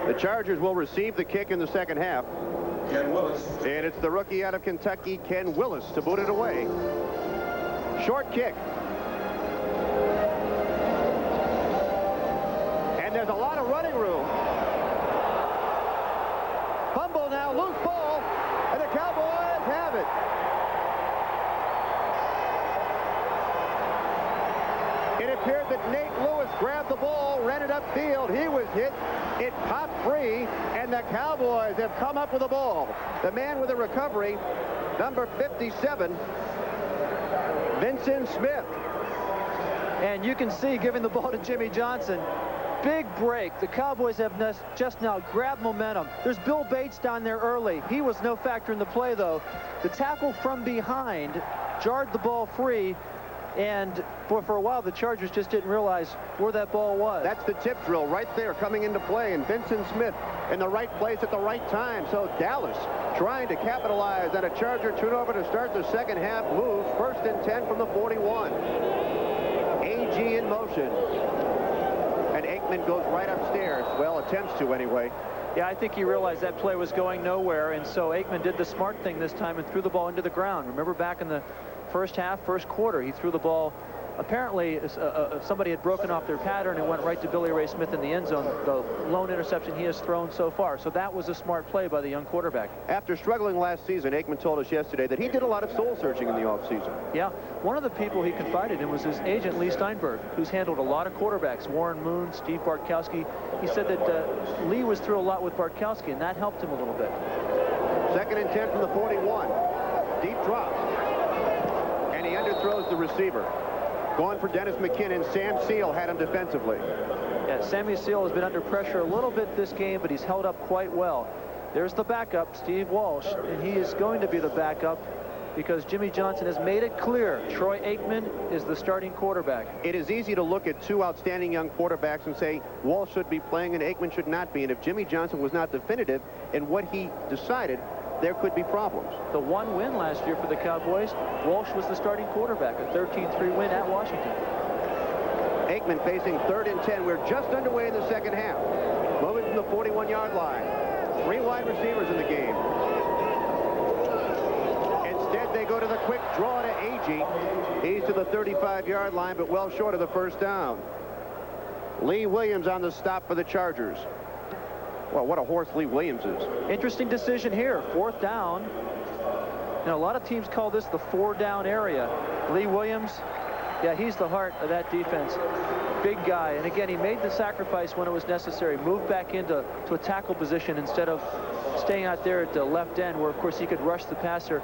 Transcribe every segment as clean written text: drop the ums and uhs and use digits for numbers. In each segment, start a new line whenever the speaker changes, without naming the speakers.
The Chargers will receive the kick in the second half.
Ken Willis.
And it's the rookie out of Kentucky, Ken Willis, to boot it away. Short kick. And there's a lot of running room. Fumble now, loose ball, and the Cowboys have it. It appeared that Nate Lewis grabbed the ball, ran it upfield. He was hit. It popped free, and the Cowboys have come up with the ball. The man with the recovery, number 57, Vincent Smith.
And you can see, giving the ball to Jimmy Johnson, big break. The Cowboys have just now grabbed momentum. There's Bill Bates down there early. He was no factor in the play, though. The tackle from behind jarred the ball free. And boy, for a while, the Chargers just didn't realize where that ball was.
That's the tip drill right there coming into play. And Vincent Smith in the right place at the right time. So Dallas trying to capitalize on a Charger turnover to start the second half. Moves 1st and 10 from the 41. AG in motion. And Aikman goes right upstairs. Well, attempts to anyway.
Yeah, I think he realized that play was going nowhere. And so Aikman did the smart thing this time and threw the ball into the ground. Remember back in the first half, first quarter, he threw the ball. Apparently, somebody had broken off their pattern and went right to Billy Ray Smith in the end zone. The lone interception he has thrown so far. So that was a smart play by the young quarterback.
After struggling last season, Aikman told us yesterday that he did a lot of soul searching in the offseason.
Yeah, one of the people he confided in was his agent, Lee Steinberg, who's handled a lot of quarterbacks. Warren Moon, Steve Bartkowski. He said that Lee was through a lot with Bartkowski, and that helped him a little bit.
2nd and 10 from the 41. Deep drop. And he underthrows the receiver. Going for Dennis McKinnon. Sam Seal had him defensively.
Yeah, Sammy Seal has been under pressure a little bit this game, but he's held up quite well. There's the backup, Steve Walsh, and he is going to be the backup because Jimmy Johnson has made it clear Troy Aikman is the starting quarterback.
It is easy to look at two outstanding young quarterbacks and say Walsh should be playing and Aikman should not be. And if Jimmy Johnson was not definitive in what he decided, there could be problems.
The one win last year for the Cowboys, Walsh was the starting quarterback, a 13-3 win at Washington.
Aikman facing 3rd and 10. We're just underway in the second half. Moving from the 41-yard line. 3 wide receivers in the game. Instead, they go to the quick draw to Agee. He's to the 35-yard line, but well short of the first down. Lee Williams on the stop for the Chargers. Well, what a horse Lee Williams is.
Interesting decision here. 4th down. Now, a lot of teams call this the 4-down area. Lee Williams, yeah, he's the heart of that defense. Big guy. And again, he made the sacrifice when it was necessary. Moved back into a tackle position instead of staying out there at the left end where, of course, he could rush the passer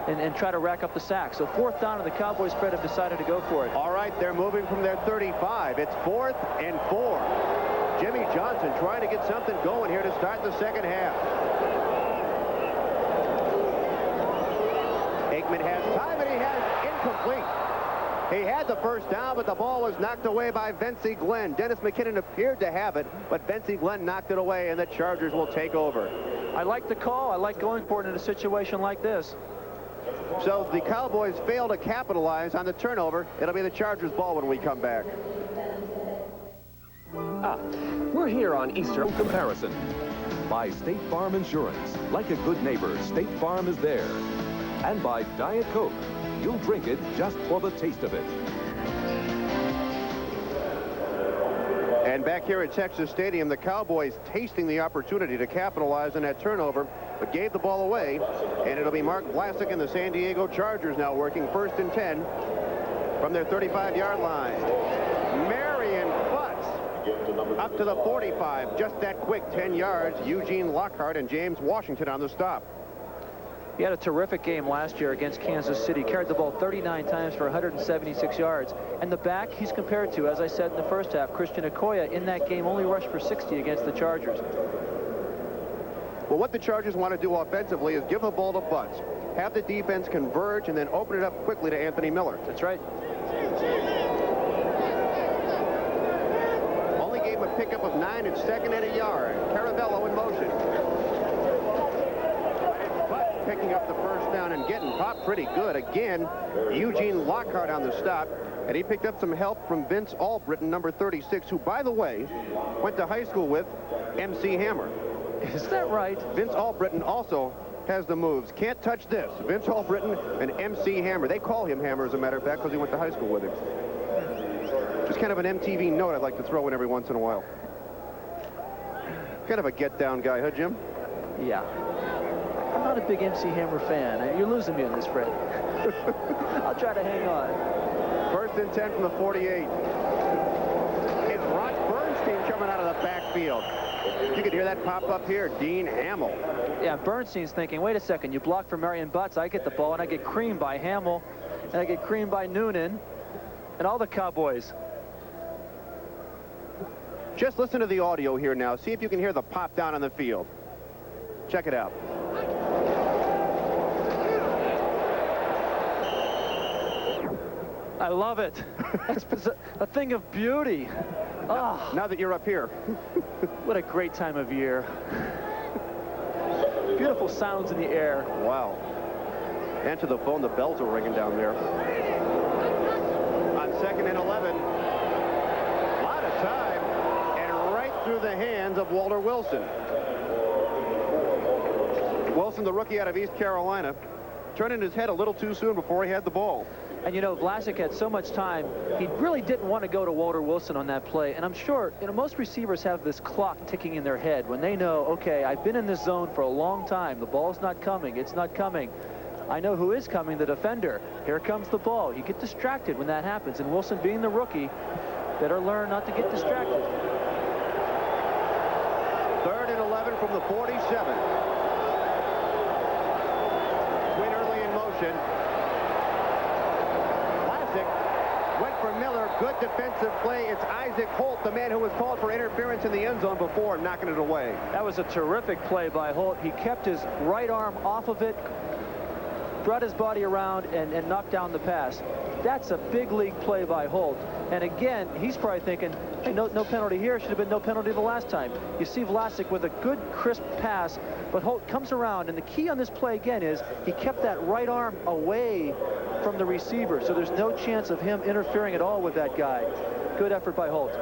and try to rack up the sack. So 4th down, and the Cowboys spread have decided to go for it.
All right, they're moving from their 35. It's 4th and 4. Jimmy Johnson trying to get something going here to start the second half. Aikman has time, and he has incomplete. He had the first down, but the ball was knocked away by Vincey Glenn. Dennis McKinnon appeared to have it, but Vincey Glenn knocked it away, and the Chargers will take over.
I like the call. I like going for it in a situation like this.
So the Cowboys fail to capitalize on the turnover. It'll be the Chargers' ball when we come back.
We're here on Easter Comparison by State Farm Insurance. Like a good neighbor, State Farm is there. And by Diet Coke. You'll drink it just for the taste of it.
And back here at Texas Stadium, the Cowboys tasting the opportunity to capitalize on that turnover, but gave the ball away. And it'll be Mark Vlasic and the San Diego Chargers now working 1st and 10 from their 35-yard line. Marion Butts up to the 45, just that quick 10 yards. Eugene Lockhart and James Washington on the stop.
He had a terrific game last year against Kansas City. Carried the ball 39 times for 176 yards. And the back he's compared to, as I said in the first half, Christian Okoye, in that game only rushed for 60 against the Chargers.
Well, what the Chargers want to do offensively is give the ball to Butts, have the defense converge, and then open it up quickly to Anthony Miller.
That's right.
Only gave him a pickup of 9 and 2nd and a yard. Caravello in motion. Picking up the first down and getting popped pretty good. Again, Eugene Lockhart on the stop. And he picked up some help from Vince Albritton, number 36, who, by the way, went to high school with MC Hammer.
Is that right?
Vince Albritton also has the moves. Can't touch this. Vince Albritton and MC Hammer. They call him Hammer, as a matter of fact, because he went to high school with him. Just kind of an MTV note I'd like to throw in every once in a while. Kind of a get-down guy, huh, Jim?
Yeah. I'm not a big MC Hammer fan. You're losing me on this, Fred. I'll try to hang on.
First and 10 from the 48. It's Rock Bernstein coming out of the backfield. You could hear that pop up here. Dean Hamill.
Yeah, Bernstein's thinking, wait a second, you block for Marion Butts, I get the ball, and I get creamed by Hamill, and I get creamed by Noonan, and all the Cowboys.
Just listen to the audio here now. See if you can hear the pop down on the field. Check it out.
I love it. That's a thing of beauty. Oh.
Now that you're up here.
What a great time of year. Beautiful sounds in the air.
Wow. Answer the phone. The bells are ringing down there. On 2nd and 11. A lot of time. And right through the hands of Walter Wilson. Wilson, the rookie out of East Carolina, turning his head a little too soon before he had the ball.
And, you know, Vlasic had so much time, he really didn't want to go to Walter Wilson on that play. And I'm sure, you know, most receivers have this clock ticking in their head when they know, okay, I've been in this zone for a long time. The ball's not coming. It's not coming. I know who is coming, the defender. Here comes the ball. You get distracted when that happens. And Wilson, being the rookie, better learn not to get distracted.
3rd and 11 from the 47. Twin early in motion. Went for Miller. Good defensive play. It's Isaac Holt, the man who was called for interference in the end zone before, knocking it away.
That was a terrific play by Holt. He kept his right arm off of it, brought his body around, and knocked down the pass. That's a big league play by Holt. And again, he's probably thinking, hey, no penalty here. Should have been no penalty the last time. You see Vlasic with a good, crisp pass, but Holt comes around. And the key on this play, again, is he kept that right arm away from the receiver, so there's no chance of him interfering at all with that guy. Good effort by Holt.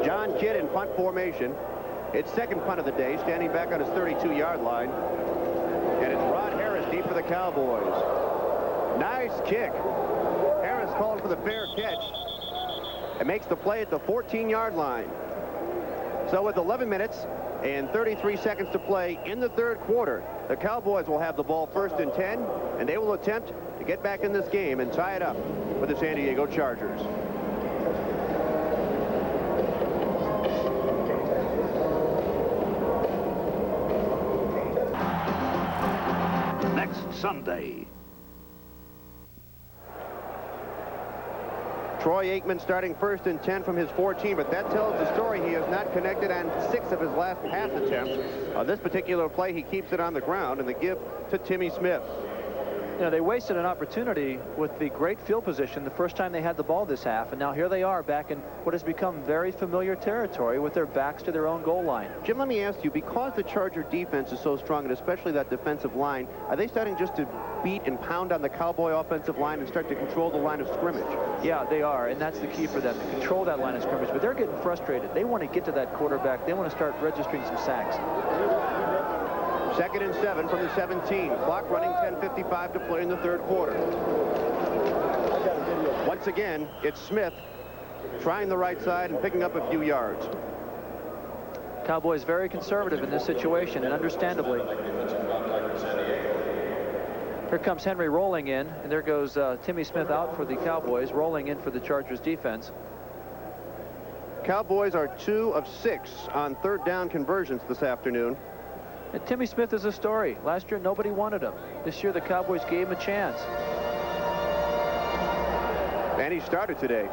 John Kidd in punt formation. It's second punt of the day, standing back on his 32-yard line. And it's Rod Harris deep for the Cowboys. Nice kick. Harris called for the fair catch and makes the play at the 14-yard line. So with 11 minutes and 33 seconds to play in the third quarter, the Cowboys will have the ball 1st and 10, and they will attempt to get back in this game and tie it up with the San Diego Chargers.
Next Sunday.
Troy Aikman starting 1st and 10 from his 14, but that tells the story. He has not connected on 6 of his last pass attempts. On this particular play, he keeps it on the ground, and the give to Timmy Smith.
You know, they wasted an opportunity with the great field position the first time they had the ball this half, and now here they are back in what has become very familiar territory with their backs to their own goal line.
Jim, let me ask you, because the Charger defense is so strong, and especially that defensive line, are they starting just to beat and pound on the Cowboy offensive line and start to control the line of scrimmage?
Yeah, they are, and that's the key for them, to control that line of scrimmage. But they're getting frustrated. They want to get to that quarterback. They want to start registering some sacks.
2nd and 7 from the 17. Clock running, 10:55 to play in the third quarter. Once again, it's Smith trying the right side and picking up a few yards.
Cowboys very conservative in this situation, and understandably. Here comes Henry rolling in, and there goes Timmy Smith out for the Cowboys, rolling in for the Chargers defense.
Cowboys are 2 of 6 on 3rd down conversions this afternoon.
And Timmy Smith is a story. Last year, nobody wanted him. This year, the Cowboys gave him a chance.
And he started today.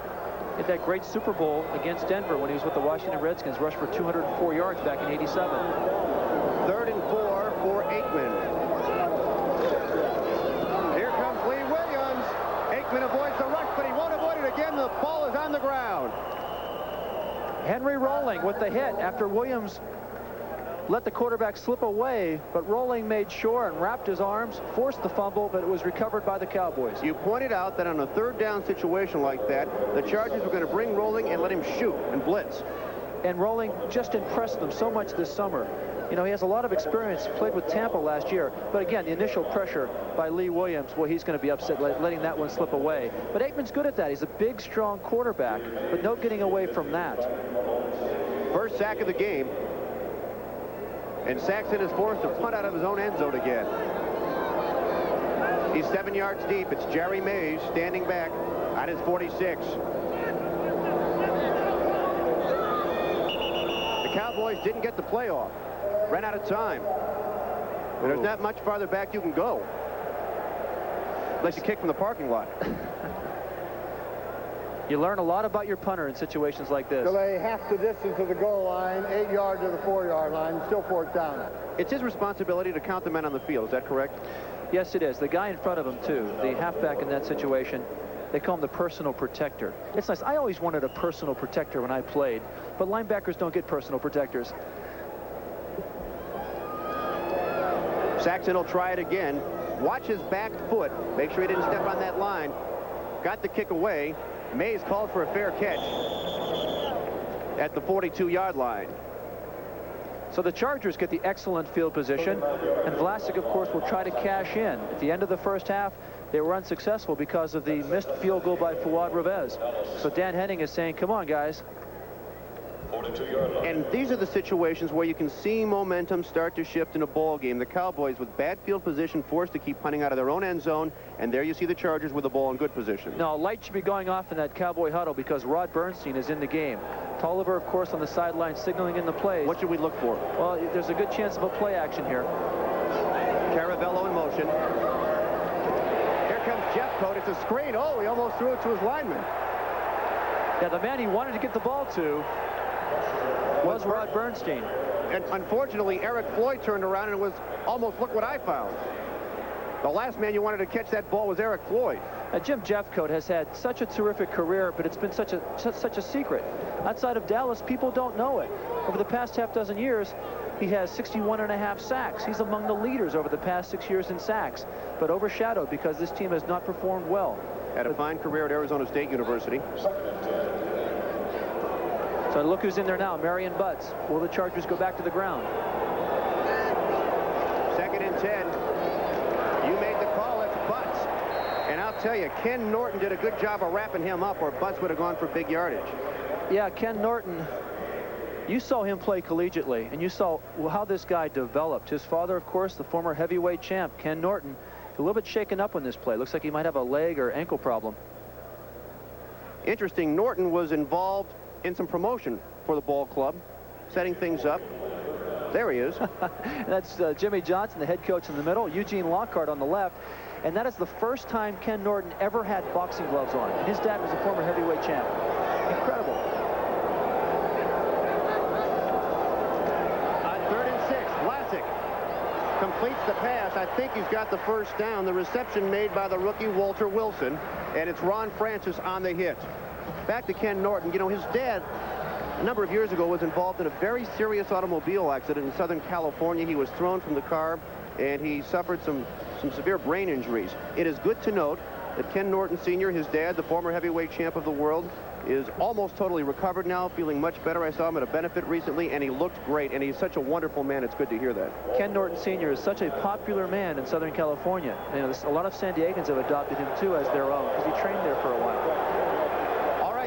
He had that great Super Bowl against Denver when he was with the Washington Redskins, rushed for 204 yards back in '87.
3rd and 4 for Aikman. Here comes Lee Williams. Aikman avoids the rush, but he won't avoid it again. The ball is on the ground.
Henry rolling with the hit after Williams let the quarterback slip away, but Rolling made sure and wrapped his arms, forced the fumble, but it was recovered by the Cowboys.
You pointed out that on a third down situation like that, the Chargers were going to bring Rolling and let him shoot and blitz.
And Rolling just impressed them so much this summer. You know, he has a lot of experience, played with Tampa last year. But again, the initial pressure by Lee Williams, well, he's going to be upset letting that one slip away. But Aikman's good at that. He's a big, strong quarterback, but no getting away from that.
First sack of the game. And Saxon is forced to punt out of his own end zone again. He's 7 yards deep. It's Jerry Mays standing back on his 46. The Cowboys didn't get the playoff. Ran out of time. And there's not much farther back you can go. Unless you kick from the parking lot.
You learn a lot about your punter in situations like this.
Delay half the distance to the goal line, 8 yards to the 4-yard line, still 4th down.
It's his responsibility to count the men on the field. Is that correct?
Yes, it is. The guy in front of him, too. The halfback in that situation, they call him the personal protector. It's nice. I always wanted a personal protector when I played, but linebackers don't get personal protectors.
Saxon will try it again. Watch his back foot. Make sure he didn't step on that line. Got the kick away. Mays called for a fair catch at the 42-yard line.
So the Chargers get the excellent field position, and Vlasic, of course, will try to cash in. At the end of the first half, they were unsuccessful because of the missed field goal by Fuad Reveiz. So Dan Henning is saying, come on, guys.
And these are the situations where you can see momentum start to shift in a ball game. The Cowboys, with bad field position, forced to keep punting out of their own end zone, and there you see the Chargers with the ball in good position.
No, a light should be going off in that Cowboy huddle because Rod Bernstein is in the game. Tolliver, of course, on the sideline signaling in the plays.
What should we look for?
Well, there's a good chance of a play action here.
Caravello in motion. Here comes Jeffcoat. It's a screen. Oh, he almost threw it to his lineman.
Yeah, the man he wanted to get the ball to was Rod Bernstein.
And unfortunately, Eric Floyd turned around and was almost, look what I found. The last man you wanted to catch that ball was Eric Floyd.
Jim Jeffcoat has had such a terrific career, but it's been such a secret. Outside of Dallas, people don't know it. Over the past half dozen years, he has 61.5 sacks. He's among the leaders over the past 6 years in sacks, but overshadowed because this team has not performed well.
Had a fine career at Arizona State University.
So look who's in there now, Marion Butts. Will the Chargers go back to the ground?
2nd and 10. You made the call, it's Butts. And I'll tell you, Ken Norton did a good job of wrapping him up, or Butts would have gone for big yardage.
Yeah, Ken Norton, you saw him play collegiately, and you saw how this guy developed. His father, of course, the former heavyweight champ, Ken Norton, a little bit shaken up on this play. Looks like he might have a leg or ankle problem.
Interesting, Norton was involved in some promotion for the ball club, setting things up. There he is.
That's Jimmy Johnson, the head coach, in the middle. Eugene Lockhart on the left. And that is the first time Ken Norton ever had boxing gloves on. And his dad was a former heavyweight champ. Incredible.
On 3rd and 6, Vlasic completes the pass. I think he's got the first down. The reception made by the rookie Walter Wilson. And it's Ron Francis on the hit. Back to Ken Norton. You know, his dad, a number of years ago, was involved in a very serious automobile accident in Southern California. He was thrown from the car, and he suffered some severe brain injuries. It is good to note that Ken Norton Sr., his dad, the former heavyweight champ of the world, is almost totally recovered now, feeling much better. I saw him at a benefit recently, and he looked great, and he's such a wonderful man. It's good to hear that.
Ken Norton Sr. is such a popular man in Southern California. You know, a lot of San Diegans have adopted him, too, as their own, because he trained there for a while.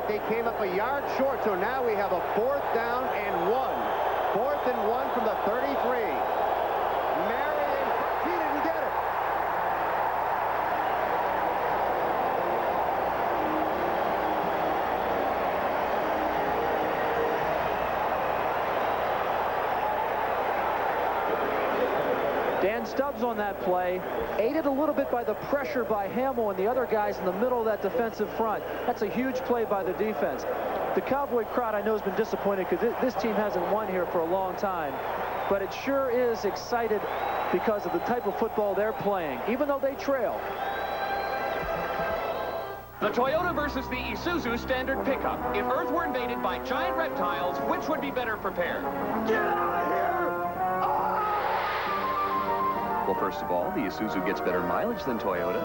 They came up a yard short, so now we have a 4th down and 1. 4th and 1 from the 33. Marion, he didn't get it.
Dan Stubbs on that play, aided a little bit by the pressure by Hamill and the other guys in the middle of that defensive front. That's a huge play by the defense. The Cowboy crowd, I know, has been disappointed because this team hasn't won here for a long time, but it sure is excited because of the type of football they're playing, even though they trail.
The Toyota versus the Isuzu standard pickup. If Earth were invaded by giant reptiles, which would be better prepared?
Get out of here!
Well, first of all, the Isuzu gets better mileage than Toyota.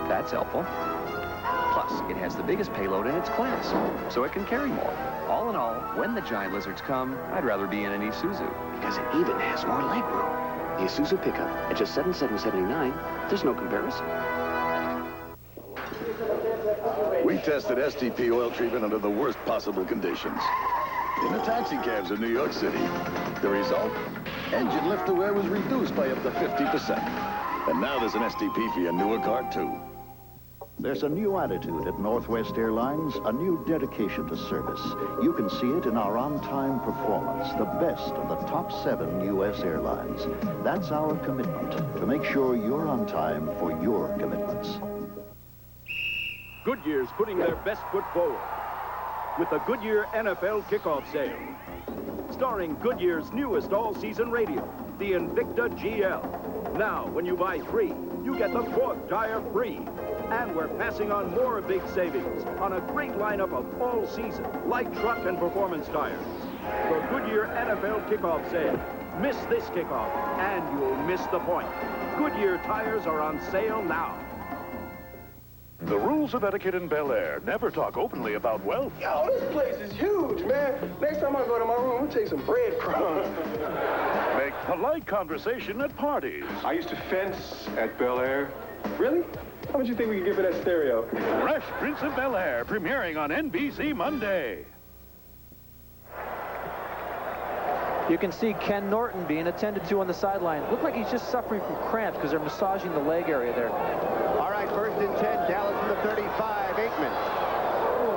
That's helpful. Plus, it has the biggest payload in its class, so it can carry more. All in all, when the giant lizards come, I'd rather be in an Isuzu.
Because it even has more legroom. The Isuzu pickup at just $7,779, there's no comparison.
We tested STP oil treatment under the worst possible conditions. In the taxi cabs of New York City. The result? Engine lift to wear was reduced by up to 50%. And now there's an STP for your newer car, too.
There's a new attitude at Northwest Airlines, a new dedication to service. You can see it in our on-time performance, the best of the top 7 U.S. airlines. That's our commitment, to make sure you're on time for your commitments.
Goodyear's putting their best foot forward with the Goodyear NFL kickoff sale. Starring Goodyear's newest all-season radio, the Invicta GL. Now, when you buy 3, you get the 4th tire free. And we're passing on more big savings on a great lineup of all-season light truck and performance tires. The Goodyear NFL kickoff sale. Miss this kickoff, and you'll miss the point. Goodyear tires are on sale now.
The rules of etiquette in Bel Air. Never talk openly about wealth.
Yo, this place is huge, man. Next time I go to my room, I'll take some breadcrumbs.
Make polite conversation at parties.
I used to fence at Bel Air. Really? How much you think we could get for that stereo?
Fresh Prince of Bel Air, premiering on NBC Monday.
You can see Ken Norton being attended to on the sideline. Looked like he's just suffering from cramps because they're massaging the leg area there.
All right, 1st and 10, Dallas in the 35, Aikman.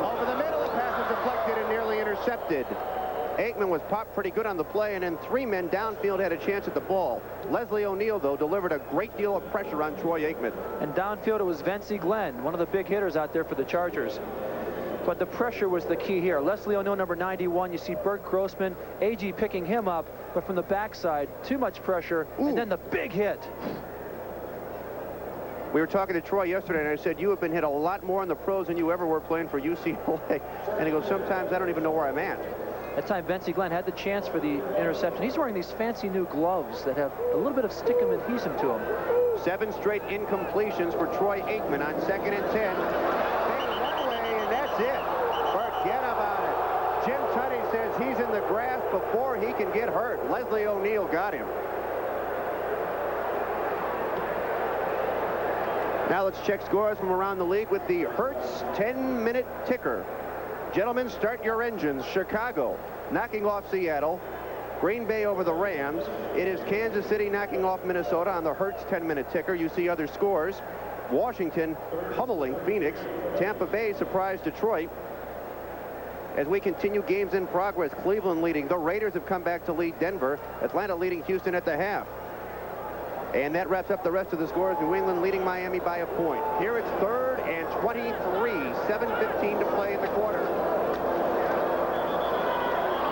Over the middle, the pass is deflected and nearly intercepted. Aikman was popped pretty good on the play, and then 3 men downfield had a chance at the ball. Leslie O'Neal, though, delivered a great deal of pressure on Troy Aikman.
And downfield, it was Vency Glenn, one of the big hitters out there for the Chargers. But the pressure was the key here. Leslie O'Neal, number 91. You see Bert Grossman, A.G. picking him up, but from the backside, too much pressure, and then the big hit.
We were talking to Troy yesterday, and I said, you have been hit a lot more in the pros than you ever were playing for UCLA. And he goes, sometimes I don't even know where I'm at.
That time, Vency Glenn had the chance for the interception. He's wearing these fancy new gloves that have a little bit of stick-em adhesive to them.
7 straight incompletions for Troy Aikman on 2nd and 10. One way, and that's it. Forget about it. Jim Tunney says he's in the grass before he can get hurt. Leslie O'Neal got him. Now let's check scores from around the league with the Hertz 10-minute ticker. Gentlemen, start your engines. Chicago knocking off Seattle. Green Bay over the Rams. It is Kansas City knocking off Minnesota on the Hertz 10-minute ticker. You see other scores. Washington pummeling Phoenix. Tampa Bay surprised Detroit. As we continue games in progress, Cleveland leading. The Raiders have come back to lead Denver. Atlanta leading Houston at the half. And that wraps up the rest of the scores. New England leading Miami by a point. Here it's 3rd and 23. 7:15 to play in the quarter.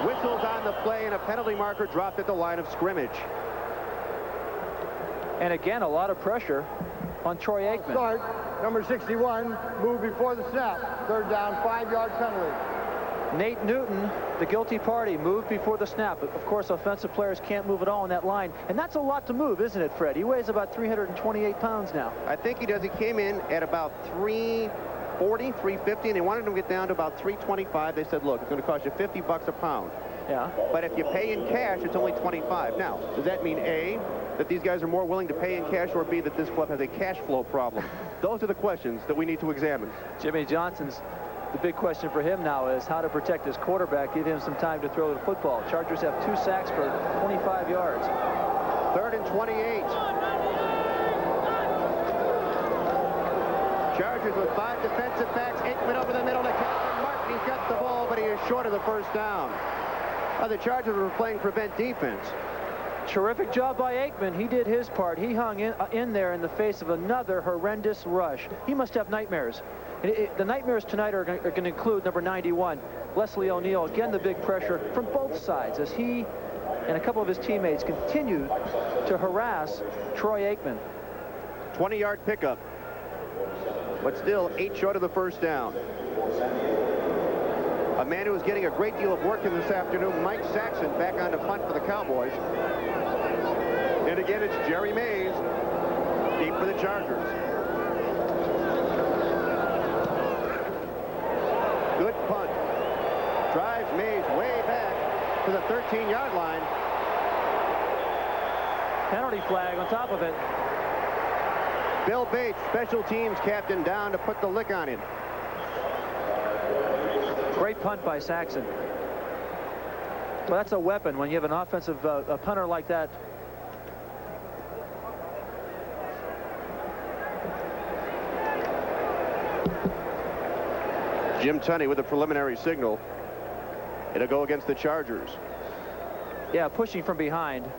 Whistles on the play, and a penalty marker dropped at the line of scrimmage.
And again, a lot of pressure on Troy Aikman.
Start, number 61, move before the snap. 3rd down, 5-yard penalty.
Nate Newton, the guilty party, moved before the snap. But of course, offensive players can't move at all on that line. And that's a lot to move, isn't it, Fred? He weighs about 328 pounds now.
I think he does. He came in at about 340, 350, and they wanted him to get down to about 325. They said, look, it's going to cost you $50 a pound.
Yeah.
But if you pay in cash, it's only 25. Now, does that mean, A, that these guys are more willing to pay in cash, or B, that this club has a cash flow problem? Those are the questions that we need to examine.
Jimmy Johnson's, the big question for him now is how to protect his quarterback, give him some time to throw the football. Chargers have 2 sacks for 25 yards.
3rd and 28. Chargers with 5 defensive backs. Aikman over the middle to Calvin Martin. He's got the ball, but he is short of the 1st down. The Chargers were playing prevent defense.
Terrific job by Aikman. He did his part. He hung in there in the face of another horrendous rush. He must have nightmares. The nightmares tonight are going to include number 91, Leslie O'Neal. Again, the big pressure from both sides as he and a couple of his teammates continue to harass Troy Aikman.
20-yard pickup, but still 8 short of the 1st down. A man who is getting a great deal of work in this afternoon, Mike Saxon, back on to punt for the Cowboys. And again, it's Jerry Mays, deep for the Chargers. Good punt. Drives Mays way back to the 13-yard line.
Penalty flag on top of it.
Bill Bates, special teams captain, down to put the lick on him.
Great punt by Saxon. Well, that's a weapon when you have an offensive a punter like that.
Jim Tunney with a preliminary signal. It'll go against the Chargers.
Yeah, pushing from behind.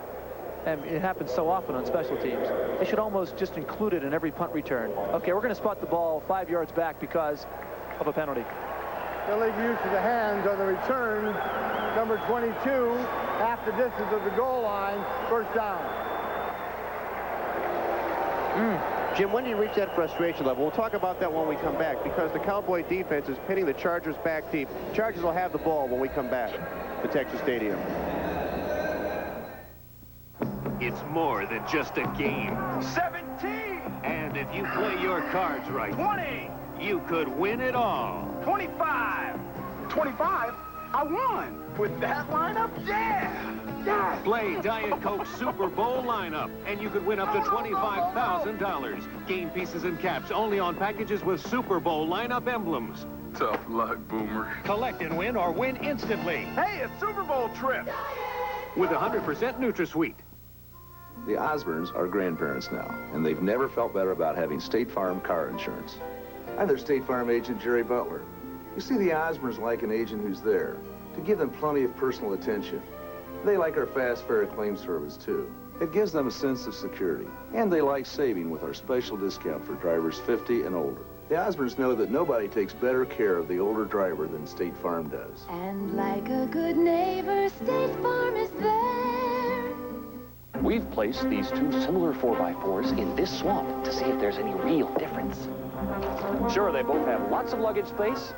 And it happens so often on special teams. They should almost just include it in every punt return. Okay, we're going to spot the ball 5 yards back because of a penalty.
Illegal use of the hands on the return. Number 22, half the distance of the goal line, first down.
Jim, when do you reach that frustration level? We'll talk about that when we come back, because the Cowboy defense is pinning the Chargers back deep. Chargers will have the ball when we come back to Texas Stadium.
It's more than just a game.
17!
And if you play your cards right,
20!
you could win it all.
25! 25? I won! With that lineup? Yeah! Yeah!
Play Diet Coke Super Bowl lineup, and you could win up to $25,000. Game pieces and caps only on packages with Super Bowl lineup emblems.
Tough luck, Boomer.
Collect and win or win instantly.
Hey, a Super Bowl trip!
With 100% NutraSweet.
The Osborns are grandparents now, and they've never felt better about having State Farm car insurance. I'm their State Farm agent, Jerry Butler. You see, the Osborns like an agent who's there to give them plenty of personal attention. They like our fast, fair claim service, too. It gives them a sense of security, and they like saving with our special discount for drivers 50 and older. The Osborns know that nobody takes better care of the older driver than State Farm does.
And like a good neighbor, State Farm is there.
We've placed these two similar 4x4s in this swamp to see if there's any real difference.
Sure, they both have lots of luggage space,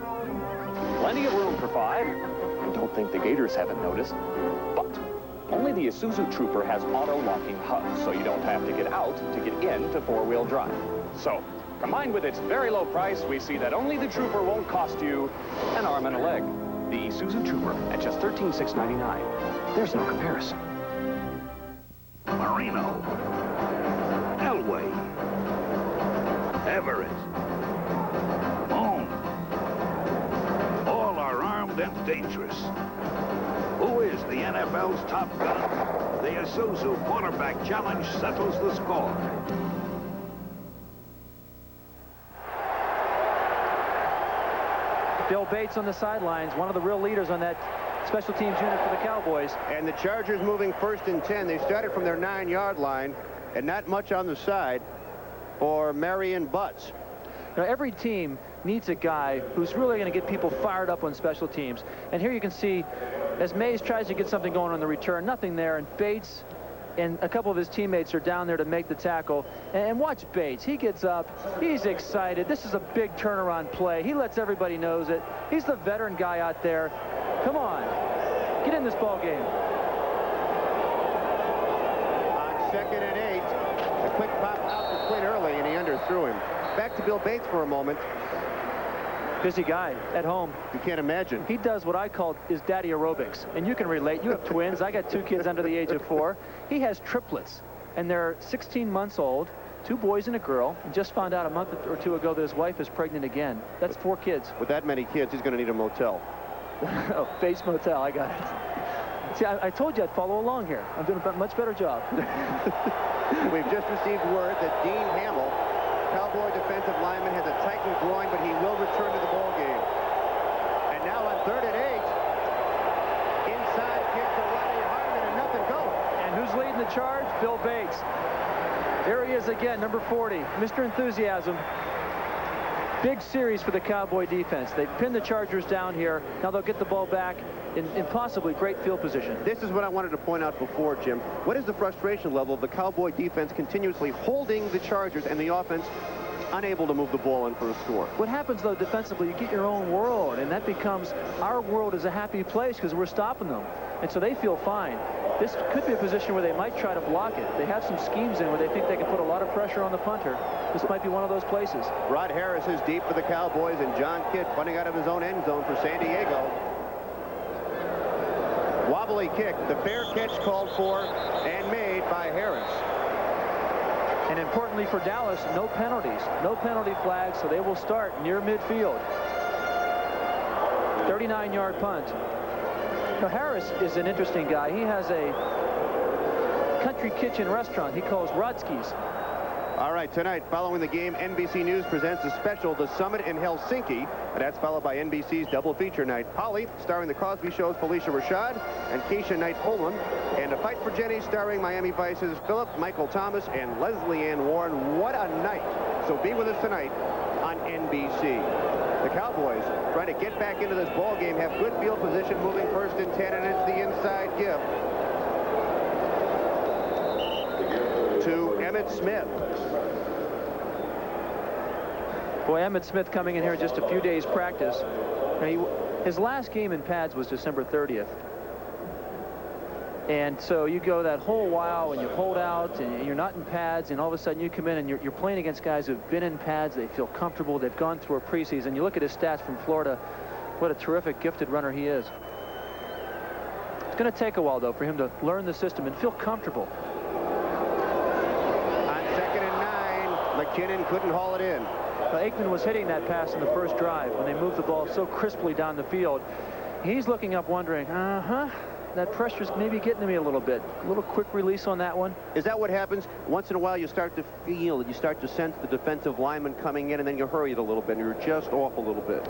plenty of room for 5.
I don't think the Gators haven't noticed.
But only the Isuzu Trooper has auto-locking hubs, so you don't have to get out to get into four-wheel drive. So, combined with its very low price, we see that only the Trooper won't cost you an arm and a leg.
The Isuzu Trooper at just $13,699. There's no comparison.
Marino, Elway, Everett, Moon. All are armed and dangerous. Who is the NFL's top gun? The Isuzu Quarterback Challenge settles the score.
Bill Bates on the sidelines, one of the real leaders on that special teams unit for the Cowboys.
And the Chargers moving 1st and 10. They started from their 9-yard line, and not much on the side for Marion Butts.
Now, every team needs a guy who's really going to get people fired up on special teams. And here you can see, as Mays tries to get something going on the return, nothing there, and Bates and a couple of his teammates are down there to make the tackle. And watch Bates. He gets up. He's excited. This is a big turnaround play. He lets everybody knows it. He's the veteran guy out there. Come on. Get in this ball game.
On 2nd and 8, a quick pop out to Quinn early, and he underthrew him. Back to Bill Bates for a moment.
Busy guy at home.
You can't imagine.
He does what I call his daddy aerobics. And you can relate. You have twins. I got 2 kids under the age of 4. He has triplets. And they're 16 months old, 2 boys and a girl. And just found out a month or 2 ago that his wife is pregnant again. That's 4 kids.
With that many kids, he's going to need a motel.
Oh, Bates Motel. I got it. See, I told you I'd follow along here. I'm doing a much better job.
We've just received word that Dean Hamill, Cowboy defensive lineman, has a tightened groin, but he will return to the ball game. And now on 3rd and 8, inside kick to Ronnie Harmon, and nothing going.
And who's leading the charge? Bill Bates. There he is again, number 40, Mr. Enthusiasm. Big series for the Cowboy defense. They've pinned the Chargers down here. Now they'll get the ball back in possibly great field position.
This is what I wanted to point out before, Jim. What is the frustration level of the Cowboy defense continuously holding the Chargers and the offense unable to move the ball in for a score?
What happens, though, defensively, you get your own world, and that becomes our world is a happy place because we're stopping them. And so they feel fine. this could be a position where they might try to block it. They have some schemes in where they think they can put a lot of pressure on the punter. This might be one of those places.
Rod Harris is deep for the Cowboys, and John Kidd punting out of his own end zone for San Diego. Wobbly kick, the fair catch called for and made by Harris.
And importantly for Dallas, no penalties, no penalty flags, so they will start near midfield. 39-yard punt. Now, Harris is an interesting guy. He has a country kitchen restaurant he calls Rodski's.
All right, tonight, following the game, NBC News presents a special, The Summit in Helsinki, and that's followed by NBC's double feature night. Polly, starring The Cosby Show's Felicia Rashad, and Keisha Knight-Holman, and A Fight for Jenny, starring Miami Vice's Philip Michael Thomas and Leslie Ann Warren. What a night. So be with us tonight on NBC. The Cowboys trying to get back into this ball game, have good field position, moving first and 10, and it's the inside give to Emmitt Smith.
Boy, Emmitt Smith coming in here just a few days practice. Now, his last game in pads was December 30th. And so you go that whole while and you hold out and you're not in pads, and all of a sudden you come in and you're playing against guys who've been in pads. They feel comfortable. They've gone through a preseason. You look at his stats from Florida. What a terrific, gifted runner he is. It's going to take a while, though, for him to learn the system and feel comfortable.
On 2nd and 9, McKinnon couldn't haul it in.
Aikman was hitting that pass in the first drive when they moved the ball so crisply down the field. He's looking up wondering, that pressure's maybe getting to me a little bit. A little quick release on that one.
Is that what happens? Once in a while you start to feel, you start to sense the defensive lineman coming in, and then you hurry it a little bit and you're just off a little bit.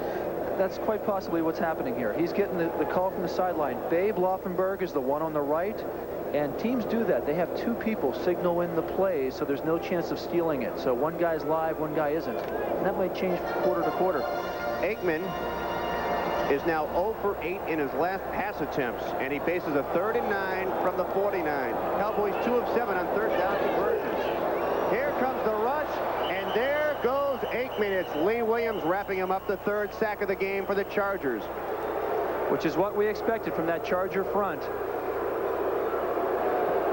That's quite possibly what's happening here. He's getting the call from the sideline. Babe Laufenberg is the one on the right, and teams do that. They have two people signal in the plays, so there's no chance of stealing it. So one guy's live, one guy isn't. And that might change quarter to quarter.
Aikman is now 0 for 8 in his last pass attempts, and he faces a 3rd and 9 from the 49. Cowboys 2 of 7 on 3rd down conversions. Here comes the rush, and there goes Aikman. It's Lee Williams wrapping him up, the 3rd sack of the game for the Chargers.
Which is what we expected from that Charger front.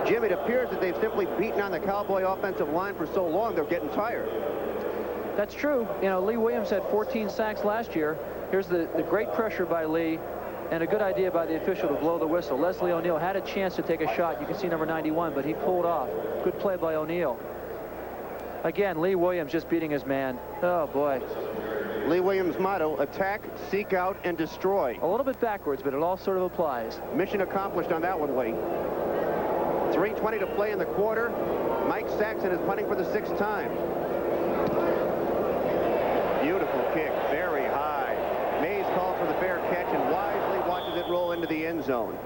Jim, it appears that they've simply beaten on the Cowboy offensive line for so long, they're getting tired.
That's true. You know, Lee Williams had 14 sacks last year. Here's the great pressure by Lee, and a good idea by the official to blow the whistle. Leslie O'Neal had a chance to take a shot. You can see number 91, but he pulled off. Good play by O'Neal. Again, Lee Williams just beating his man. Oh, boy.
Lee Williams' motto, attack, seek out, and destroy.
A little bit backwards, but it all sort of applies.
Mission accomplished on that one, Lee. 3:20 to play in the quarter. Mike Saxon is punting for the 6th time. Beautiful kick, very high. Mays calls for the fair catch and wisely watches it roll into the end zone.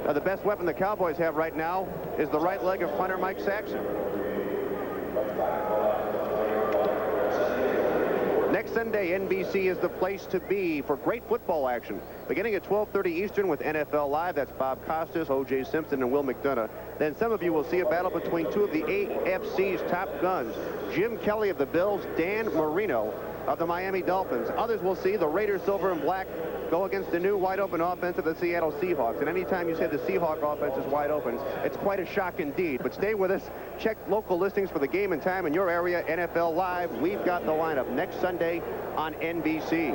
Now, the best weapon the Cowboys have right now is the right leg of punter Mike Saxon. Next Sunday, NBC is the place to be for great football action. Beginning at 12:30 Eastern with NFL Live, that's Bob Costas, O.J. Simpson, and Will McDonough. Then some of you will see a battle between two of the AFC's top guns, Jim Kelly of the Bills, Dan Marino of the Miami Dolphins. Others will see the Raiders silver and black go against the new wide-open offense of the Seattle Seahawks. And anytime you say the Seahawk offense is wide open, it's quite a shock indeed. But stay with us. Check local listings for the game and time in your area. NFL Live, we've got the lineup next Sunday on NBC.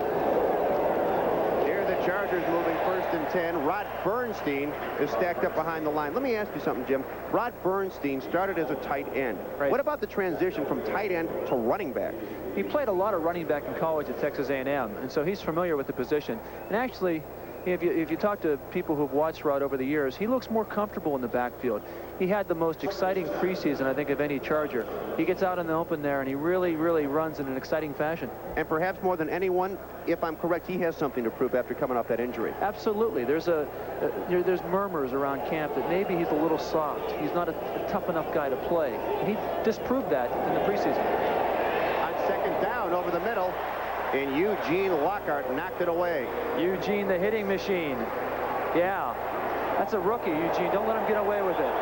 Here the Chargers moving 1st and 10. Rod Bernstein is stacked up behind the line. Let me ask you something, Jim. Rod Bernstein started as a tight end. Right. What about the transition from tight end to running back?
He played a lot of running back in college at Texas A&M, and so he's familiar with the position. And actually, if you talk to people who've watched Rod over the years, he looks more comfortable in the backfield. He had the most exciting preseason, I think, of any Charger. He gets out in the open there, and he really, really runs in an exciting fashion.
And perhaps more than anyone, if I'm correct, he has something to prove after coming off that injury.
Absolutely. There's murmurs around camp that maybe he's a little soft. He's not a tough enough guy to play. And he disproved that in the preseason.
2nd down over the middle, and Eugene Lockhart knocked it away.
Eugene, the hitting machine. Yeah, that's a rookie, Eugene. Don't let him get away with it.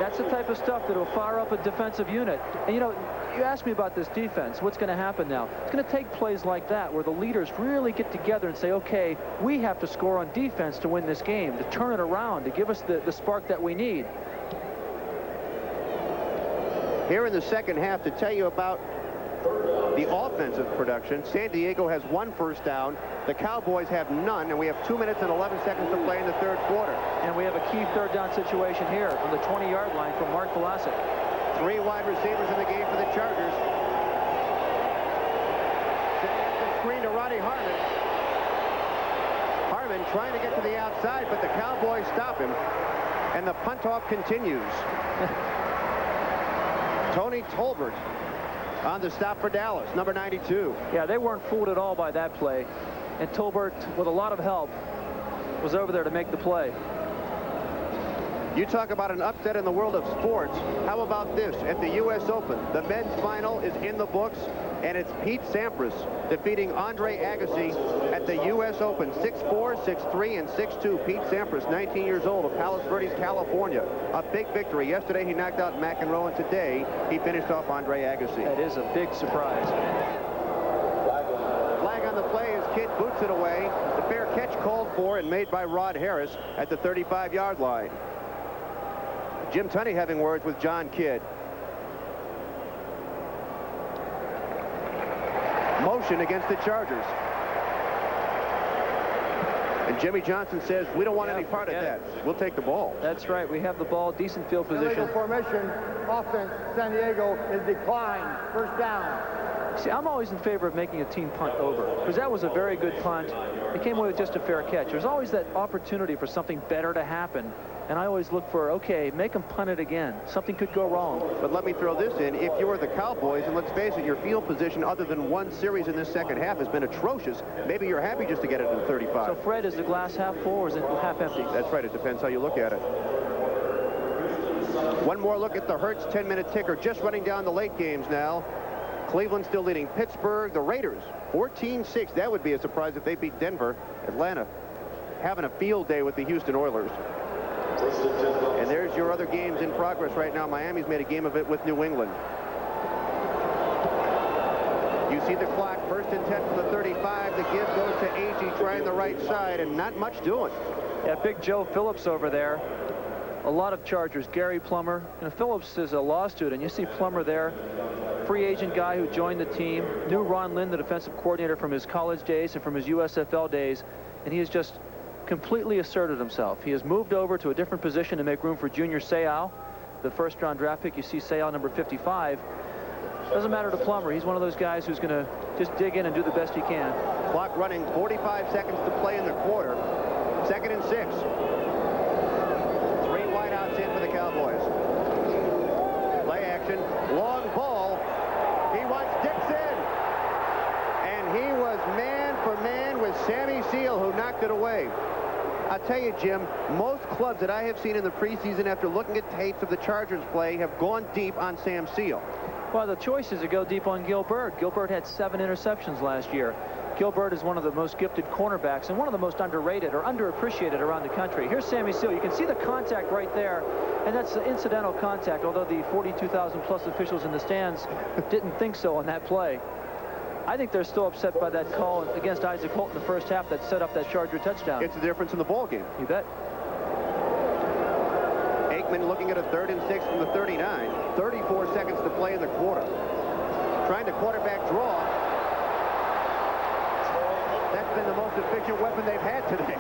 That's the type of stuff that will fire up a defensive unit. And, you know, you asked me about this defense. What's going to happen now? It's going to take plays like that where the leaders really get together and say, okay, we have to score on defense to win this game, to turn it around, to give us the spark that we need.
Here in the second half, to tell you about the offensive production, San Diego has 1 first down. The Cowboys have none, and we have 2 minutes and 11 seconds to play in the third quarter.
And we have a key third down situation here on the 20-yard line from Mark Vlasic.
3 wide receivers in the game for the Chargers. The screen to Ronnie Harmon. Harmon trying to get to the outside, but the Cowboys stop him, and the punt-off continues. Tony Tolbert on the stop for Dallas, number 92.
Yeah, they weren't fooled at all by that play. And Tolbert, with a lot of help, was over there to make the play.
You talk about an upset in the world of sports. How about this? At the U.S. Open, the men's final is in the books, and it's Pete Sampras defeating Andre Agassi at the U.S. Open. 6'4", 6'3", and 6'2". Pete Sampras, 19 years old, of Palos Verdes, California. A big victory. Yesterday, he knocked out McEnroe, and today, he finished off Andre Agassi.
That is a big surprise.
Flag on the play as Kidd boots it away. The fair catch called for and made by Rod Harris at the 35-yard line. Jim Tunney having words with John Kidd. Motion against the Chargers. And Jimmy Johnson says, we don't want any part of that. We'll take the ball.
That's right. We have the ball, decent field position.
Illegal formation, offense, San Diego is declined. First down.
See, I'm always in favor of making a team punt over, because that was a very good punt. It came away with just a fair catch. There's always that opportunity for something better to happen. And I always look for, okay, make them punt it again. Something could go wrong.
But let me throw this in. If you're the Cowboys, and let's face it, your field position other than one series in this second half has been atrocious, maybe you're happy just to get it to 35.
So, Fred, is the glass half full or is it half empty?
That's right. It depends how you look at it. One more look at the Hertz 10-minute ticker, just running down the late games now. Cleveland still leading Pittsburgh. The Raiders, 14-6. That would be a surprise if they beat Denver. Atlanta having a field day with the Houston Oilers. And there's your other games in progress right now. Miami's made a game of it with New England. You see the clock, 1st and 10 from the 35. The give goes to Agee trying the right side, and not much doing.
Yeah, big Joe Phillips over there. A lot of Chargers. Gary Plummer. And Phillips is a law student. You see Plummer there. Free agent guy who joined the team. Knew Ron Lynn, the defensive coordinator, from his college days and from his USFL days. And he has just completely asserted himself. He has moved over to a different position to make room for Junior Seau, the first-round draft pick. You see Seau, number 55. Doesn't matter to Plummer. He's one of those guys who's going to just dig in and do the best he can.
Clock running, 45 seconds to play in the quarter. 2nd and 6. 3 wideouts in for the Cowboys. Play action, long ball. He wants Dixon. And he was man for man with Sammy Seal, who knocked it away. I'll tell you, Jim, most clubs that I have seen in the preseason after looking at tapes of the Chargers play have gone deep on Sam Seal.
Well, the choice is to go deep on Gilbert. Gilbert had 7 interceptions last year. Gilbert is one of the most gifted cornerbacks and one of the most underrated or underappreciated around the country. Here's Sammy Seal. You can see the contact right there, and that's incidental contact, although the 42,000-plus officials in the stands didn't think so on that play. I think they're still upset by that call against Isaac Holt in the first half that set up that Charger touchdown.
It's the difference in the ball game.
You bet.
Aikman looking at a 3rd and 6 from the 39. 34 seconds to play in the quarter. Trying to quarterback draw. That's been the most efficient weapon they've had today.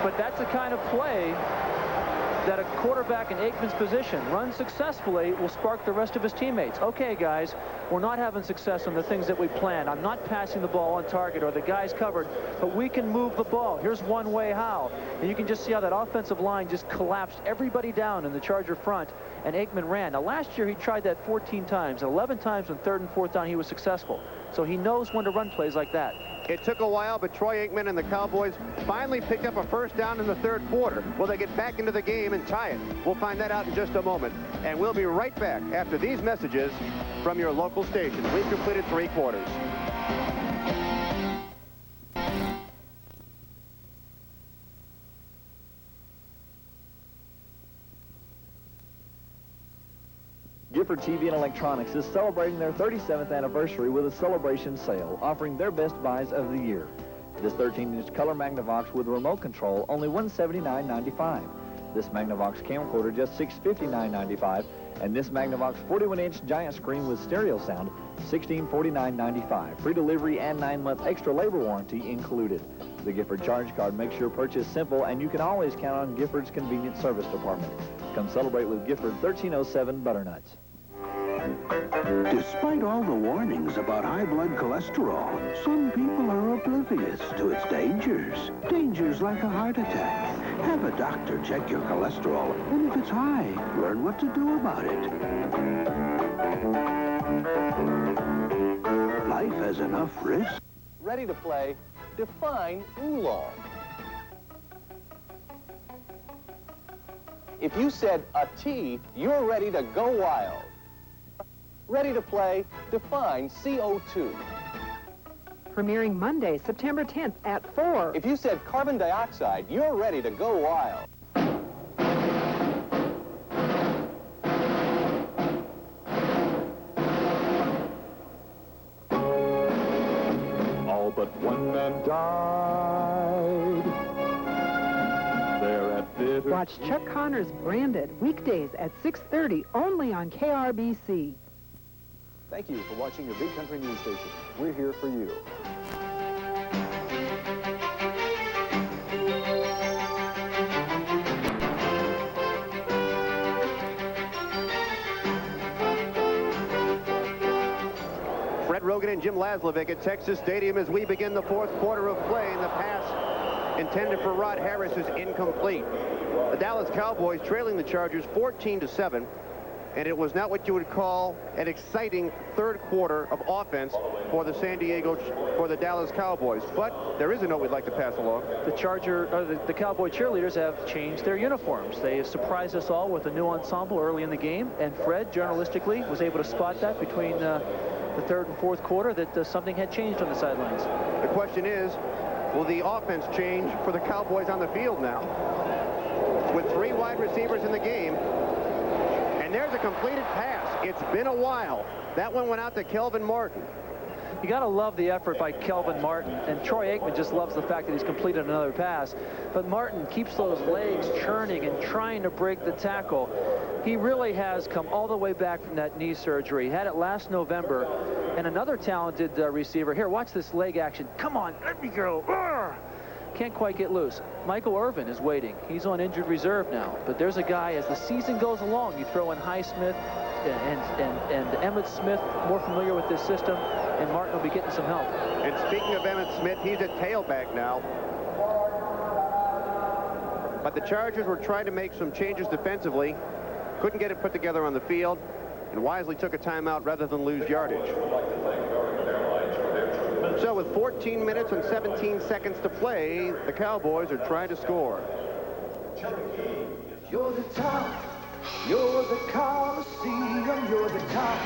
But that's the kind of play that a quarterback in Aikman's position runs successfully will spark the rest of his teammates. Okay, guys, we're not having success on the things that we planned. I'm not passing the ball on target or the guys covered, but we can move the ball. Here's one way how. And you can just see how that offensive line just collapsed everybody down in the Charger front, and Aikman ran. Now, last year he tried that 14 times. 11 times on 3rd and 4th down he was successful. So he knows when to run plays like that.
It took a while, but Troy Aikman and the Cowboys finally picked up a 1st down in the 3rd quarter. Will they get back into the game and tie it? We'll find that out in just a moment. And we'll be right back after these messages from your local station. We've completed 3 quarters.
Give
Gifford TV and Electronics is celebrating their 37th anniversary with a celebration sale, offering their best buys of the year. This 13-inch color Magnavox with remote control, only $179.95. This Magnavox camcorder, just $659.95. And this Magnavox 41-inch giant screen with stereo sound, $1649.95. Free delivery and 9-month extra labor warranty included. The Gifford Charge Card makes your purchase simple, and you can always count on Gifford's convenient service department. Come celebrate with Gifford, 1307 Butternuts.
Despite all the warnings about high blood cholesterol, some people are oblivious to its dangers. Dangers like a heart attack. Have a doctor check your cholesterol, and if it's high, learn what to do about it. Life has enough risk.
Ready to play? Define oolong. If you said a T, you're ready to go wild. Ready to play? Define CO2.
Premiering Monday, September 10th at 4.
If you said carbon dioxide, you're ready to go wild.
All but one man died. They're at theater.
Watch Chuck Connors Branded weekdays at 6:30 only on KRBC.
Thank you for watching your Big Country News Station. We're here for you.
Fred Rogan and Jim Laslovic at Texas Stadium as we begin the fourth quarter of play, and the pass intended for Rod Harris is incomplete. The Dallas Cowboys trailing the Chargers 14-7. And it was not what you would call an exciting third quarter of offense for the Dallas Cowboys. But there is a note we'd like to pass along.
The Cowboy cheerleaders have changed their uniforms. They have surprised us all with a new ensemble early in the game, and Fred, journalistically, was able to spot that between the third and fourth quarter that something had changed on the sidelines.
The question is, will the offense change for the Cowboys on the field now? With 3 wide receivers in the game, and there's a completed pass. It's been a while. That one went out to Kelvin Martin.
You got to love the effort by Kelvin Martin, and Troy Aikman just loves the fact that he's completed another pass. But Martin keeps those legs churning and trying to break the tackle. He really has come all the way back from that knee surgery. He had it last November. And another talented receiver. Here, watch this leg action. Come on, let me go. Can't quite get loose. Michael Irvin is waiting. He's on injured reserve now. But there's a guy, as the season goes along, you throw in Highsmith and Emmitt Smith, more familiar with this system, and Martin will be getting some help.
And speaking of Emmitt Smith, he's at tailback now. But the Chargers were trying to make some changes defensively. Couldn't get it put together on the field, and wisely took a timeout rather than lose yardage. So with 14 minutes and 17 seconds to play, the Cowboys are trying to score.
You're the top. You're the Coliseum. You're the top.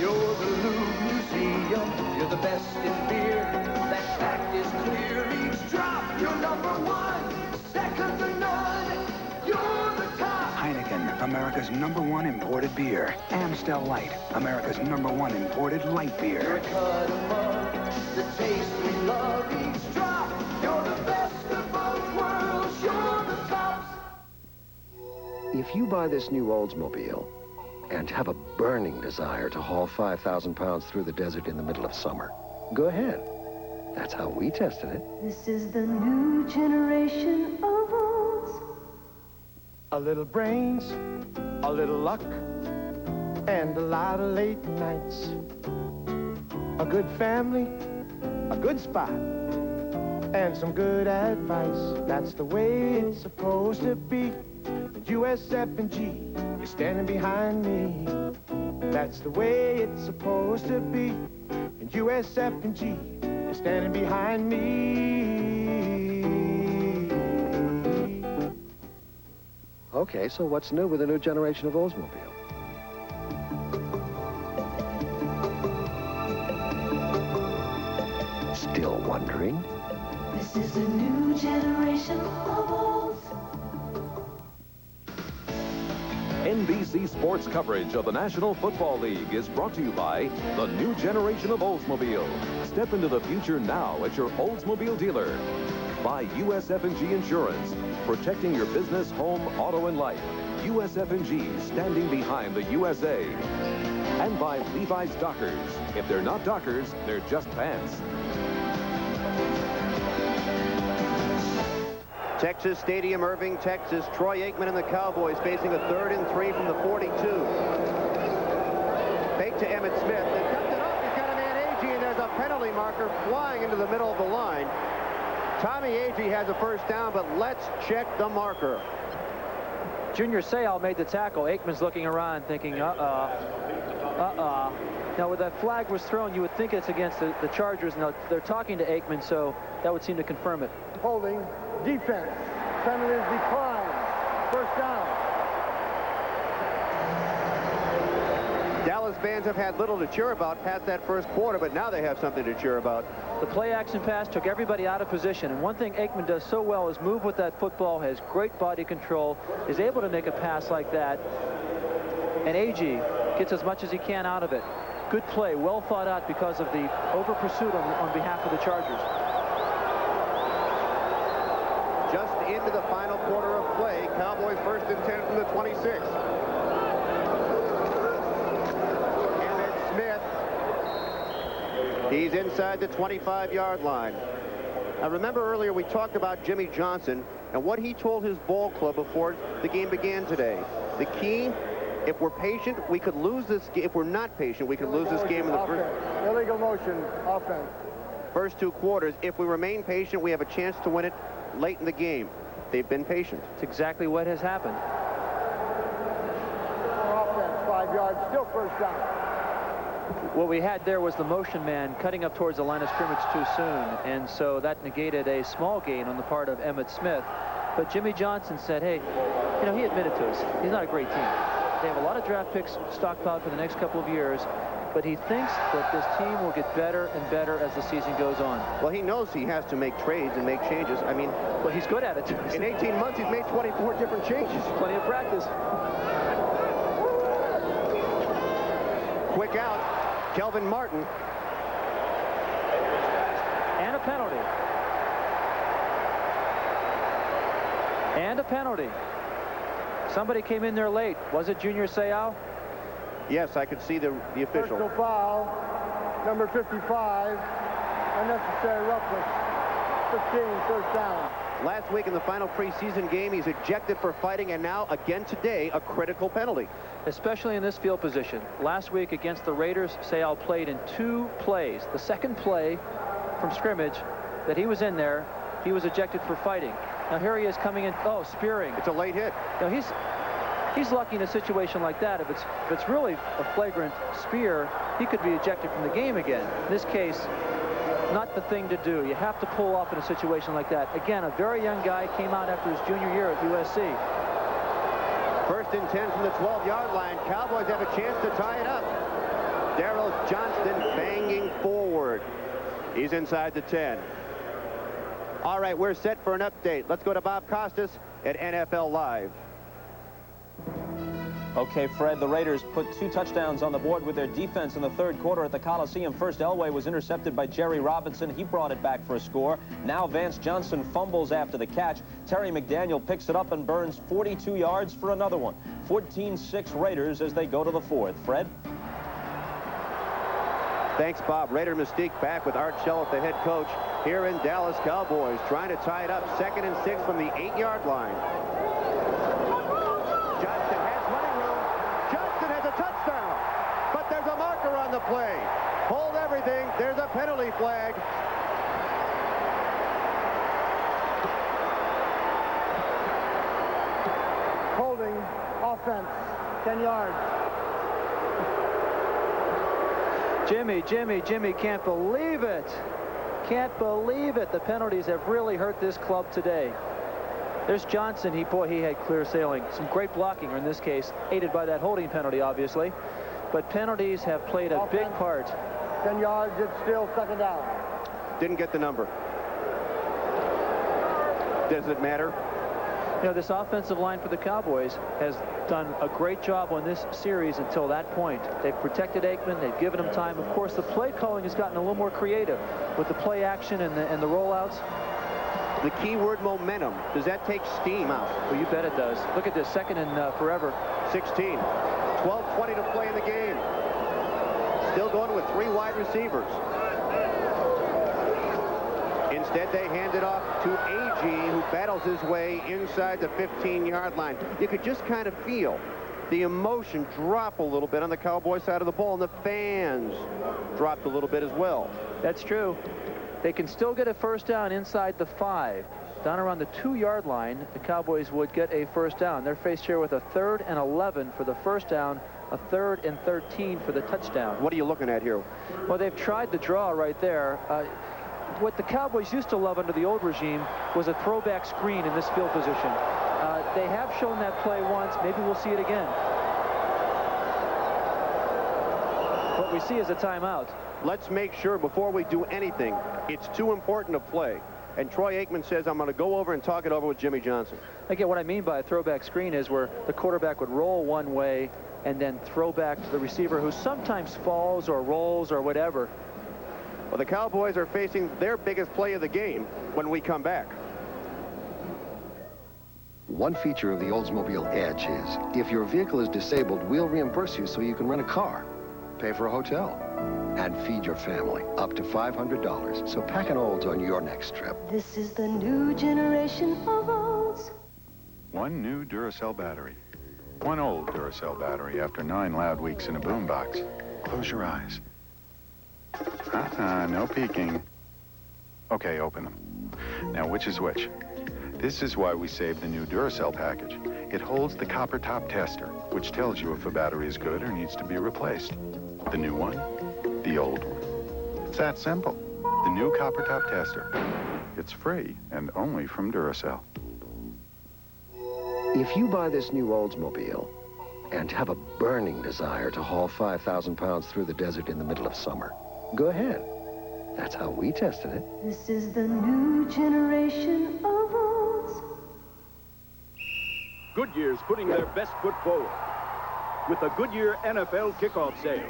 You're the Louvre Museum. You're the best in beer. That fact is clear. Each drop, you're #1. Second to none. You're the top.
Heineken, America's #1 imported beer. Amstel Light, America's #1 imported light beer.
You're a cut among the taste we love. Each drop, you're the best of both worlds. You're the tops.
If you buy this new Oldsmobile and have a burning desire to haul 5,000 pounds through the desert in the middle of summer, go ahead. That's how we tested it.
This is the new generation of Olds.
A little brains, a little luck, and a lot of late nights. A good family, a good spot, and some good advice. That's the way it's supposed to be. And USF&G is standing behind me. That's the way it's supposed to be. And USF&G is standing behind me.
Okay, so what's new with the new generation of Oldsmobile? Still wondering?
This is a new generation of Olds.
NBC NBC Sports coverage of the National Football League is brought to you by the new generation of Oldsmobile. Step into the future now at your Oldsmobile dealer. By USF&G Insurance, protecting your business, home, auto, and life. USF&G, standing behind the USA. And by Levi's Dockers. If they're not Dockers, they're just pants.
Texas Stadium, Irving, Texas. Troy Aikman and the Cowboys facing a 3rd and 3 from the 42. Fake to Emmitt Smith. They cuts it off. He's got a man, Agee, and there's a penalty marker flying into the middle of the line. Tommy Agee has a first down, but let's check the marker.
Junior Seau made the tackle. Aikman's looking around thinking, Now, when that flag was thrown, you would think it's against the Chargers. Now, they're talking to Aikman, so that would seem to confirm it.
Holding, defense. Penalty is declined. First down.
Dallas fans have had little to cheer about past that first quarter, but now they have something to cheer about.
The play-action pass took everybody out of position, and one thing Aikman does so well is move with that football, has great body control, is able to make a pass like that, and Agee gets as much as he can out of it. Good play, well thought out because of the over-pursuit on behalf of the Chargers.
Just into the final quarter of play, Cowboys 1st and 10 from the 26. He's inside the 25-yard line. I remember earlier we talked about Jimmy Johnson and what he told his ball club before the game began today. The key, if we're patient, we could lose this game. If we're not patient, we could lose this game in the
illegal motion offense.
First 2 quarters. If we remain patient, we have a chance to win it late in the game. They've been patient.
It's exactly what has happened.
Offense, 5 yards, still first down.
What we had there was the motion man cutting up towards the line of scrimmage too soon, and so that negated a small gain on the part of Emmitt Smith. But Jimmy Johnson said, hey, he admitted to us, he's not a great team. They have a lot of draft picks stockpiled for the next couple of years, but he thinks that this team will get better and better as the season goes on.
Well, he knows he has to make trades and make changes. I mean,
well, he's good at it.
In 18 months, he's made 24 different changes.
Plenty of practice.
Quick out. Kelvin Martin.
And a penalty. And a penalty. Somebody came in there late. Was it Junior Seau?
Yes, I could see the official.
Personal foul, number 55. Unnecessary roughness. 15, first down.
Last week in the final preseason game, he's ejected for fighting, and now, again today, a critical penalty.
Especially in this field position. Last week against the Raiders, Seau played in 2 plays. The second play from scrimmage that he was in there, he was ejected for fighting. Now here he is coming in, spearing.
It's a late hit.
Now he's lucky in a situation like that. If it's really a flagrant spear, he could be ejected from the game again. In this case, not the thing to do. You have to pull off in a situation like that. Again, a very young guy came out after his junior year at USC.
1st and 10 from the 12-yard line. Cowboys have a chance to tie it up. Darryl Johnston banging forward. He's inside the 10. All right, we're set for an update. Let's go to Bob Costas at NFL Live.
Okay, Fred, the Raiders put 2 touchdowns on the board with their defense in the 3rd quarter at the Coliseum. First, Elway was intercepted by Jerry Robinson. He brought it back for a score. Now Vance Johnson fumbles after the catch. Terry McDaniel picks it up and burns 42 yards for another one. 14-6 Raiders as they go to the 4th. Fred?
Thanks, Bob. Raider mystique back with Art Shell at the head coach here in Dallas. Cowboys trying to tie it up. 2nd and 6 from the 8-yard line. Johnson has running room. Johnson has a touchdown. But there's a marker on the play. Hold everything. There's a penalty flag.
Holding offense, 10 yards.
Jimmy can't believe it. Can't believe it. The penalties have really hurt this club today. There's Johnson. He had clear sailing. Some great blocking, or in this case, aided by that holding penalty, obviously. But penalties have played a big part.
10 yards, it's still 2nd down.
Didn't get the number. Does it matter?
You know, this offensive line for the Cowboys has done a great job on this series until that point. They've protected Aikman. They've given him time. Of course, the play calling has gotten a little more creative with the play action and the rollouts.
The key word, momentum. Does that take steam out?
Well, you bet it does. Look at this, second and forever.
16. 12:20 to play in the game. Still going with 3 wide receivers. Instead, they hand it off to A.G., who battles his way inside the 15-yard line. You could just kind of feel the emotion drop a little bit on the Cowboy side of the ball, and the fans dropped a little bit as well.
That's true. They can still get a first down inside the 5. Down around the 2-yard line, the Cowboys would get a first down. They're faced here with a 3rd and 11 for the first down, a 3rd and 13 for the touchdown.
What are you looking at here?
Well, they've tried the draw right there. What the Cowboys used to love under the old regime was a throwback screen in this field position. They have shown that play once. Maybe we'll see it again. What we see is a timeout.
Let's make sure before we do anything, it's too important to play. And Troy Aikman says, I'm going to go over and talk it over with Jimmy Johnson.
Again, what I mean by a throwback screen is where the quarterback would roll one way and then throw back to the receiver, who sometimes falls or rolls or whatever.
Well, the Cowboys are facing their biggest play of the game when we come back.
One feature of the Oldsmobile Edge is, if your vehicle is disabled, we'll reimburse you so you can rent a car, pay for a hotel, and feed your family up to $500. So pack an Olds on your next trip.
This is the new generation of Olds.
One new Duracell battery. One old Duracell battery after 9 loud weeks in a boombox. Close your eyes. No peeking. Okay, open them. Now, which is which? This is why we saved the new Duracell package. It holds the copper top tester, which tells you if a battery is good or needs to be replaced. The new one, the old one. It's that simple. The new copper top tester. It's free and only from Duracell.
If you buy this new Oldsmobile and have a burning desire to haul 5,000 pounds through the desert in the middle of summer, go ahead. That's how we tested it.
This is the new generation of Olds.
Goodyear's putting their best foot forward with the Goodyear NFL kickoff sale.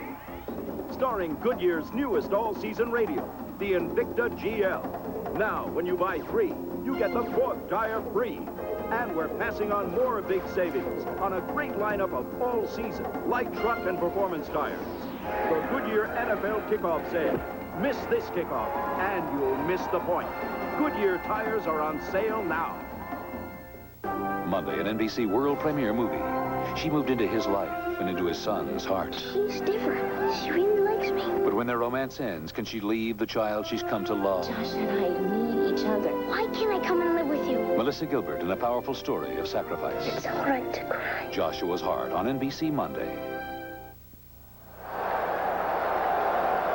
Starring Goodyear's newest all-season radio, the Invicta GL. Now, when you buy 3, you get the 4th tire free. And we're passing on more big savings on a great lineup of all-season light truck and performance tires. The Goodyear NFL kickoff sale. Miss this kickoff, and you'll miss the point. Goodyear tires are on sale now.
Monday, an NBC world premiere movie. She moved into his life and into his son's heart.
She's different. She really likes me.
But when their romance ends, can she leave the child she's come to love?
Josh and I need each other. Why can't I come and live with you?
Melissa Gilbert in a powerful story of sacrifice.
It's all right to cry.
Joshua's Heart on NBC Monday.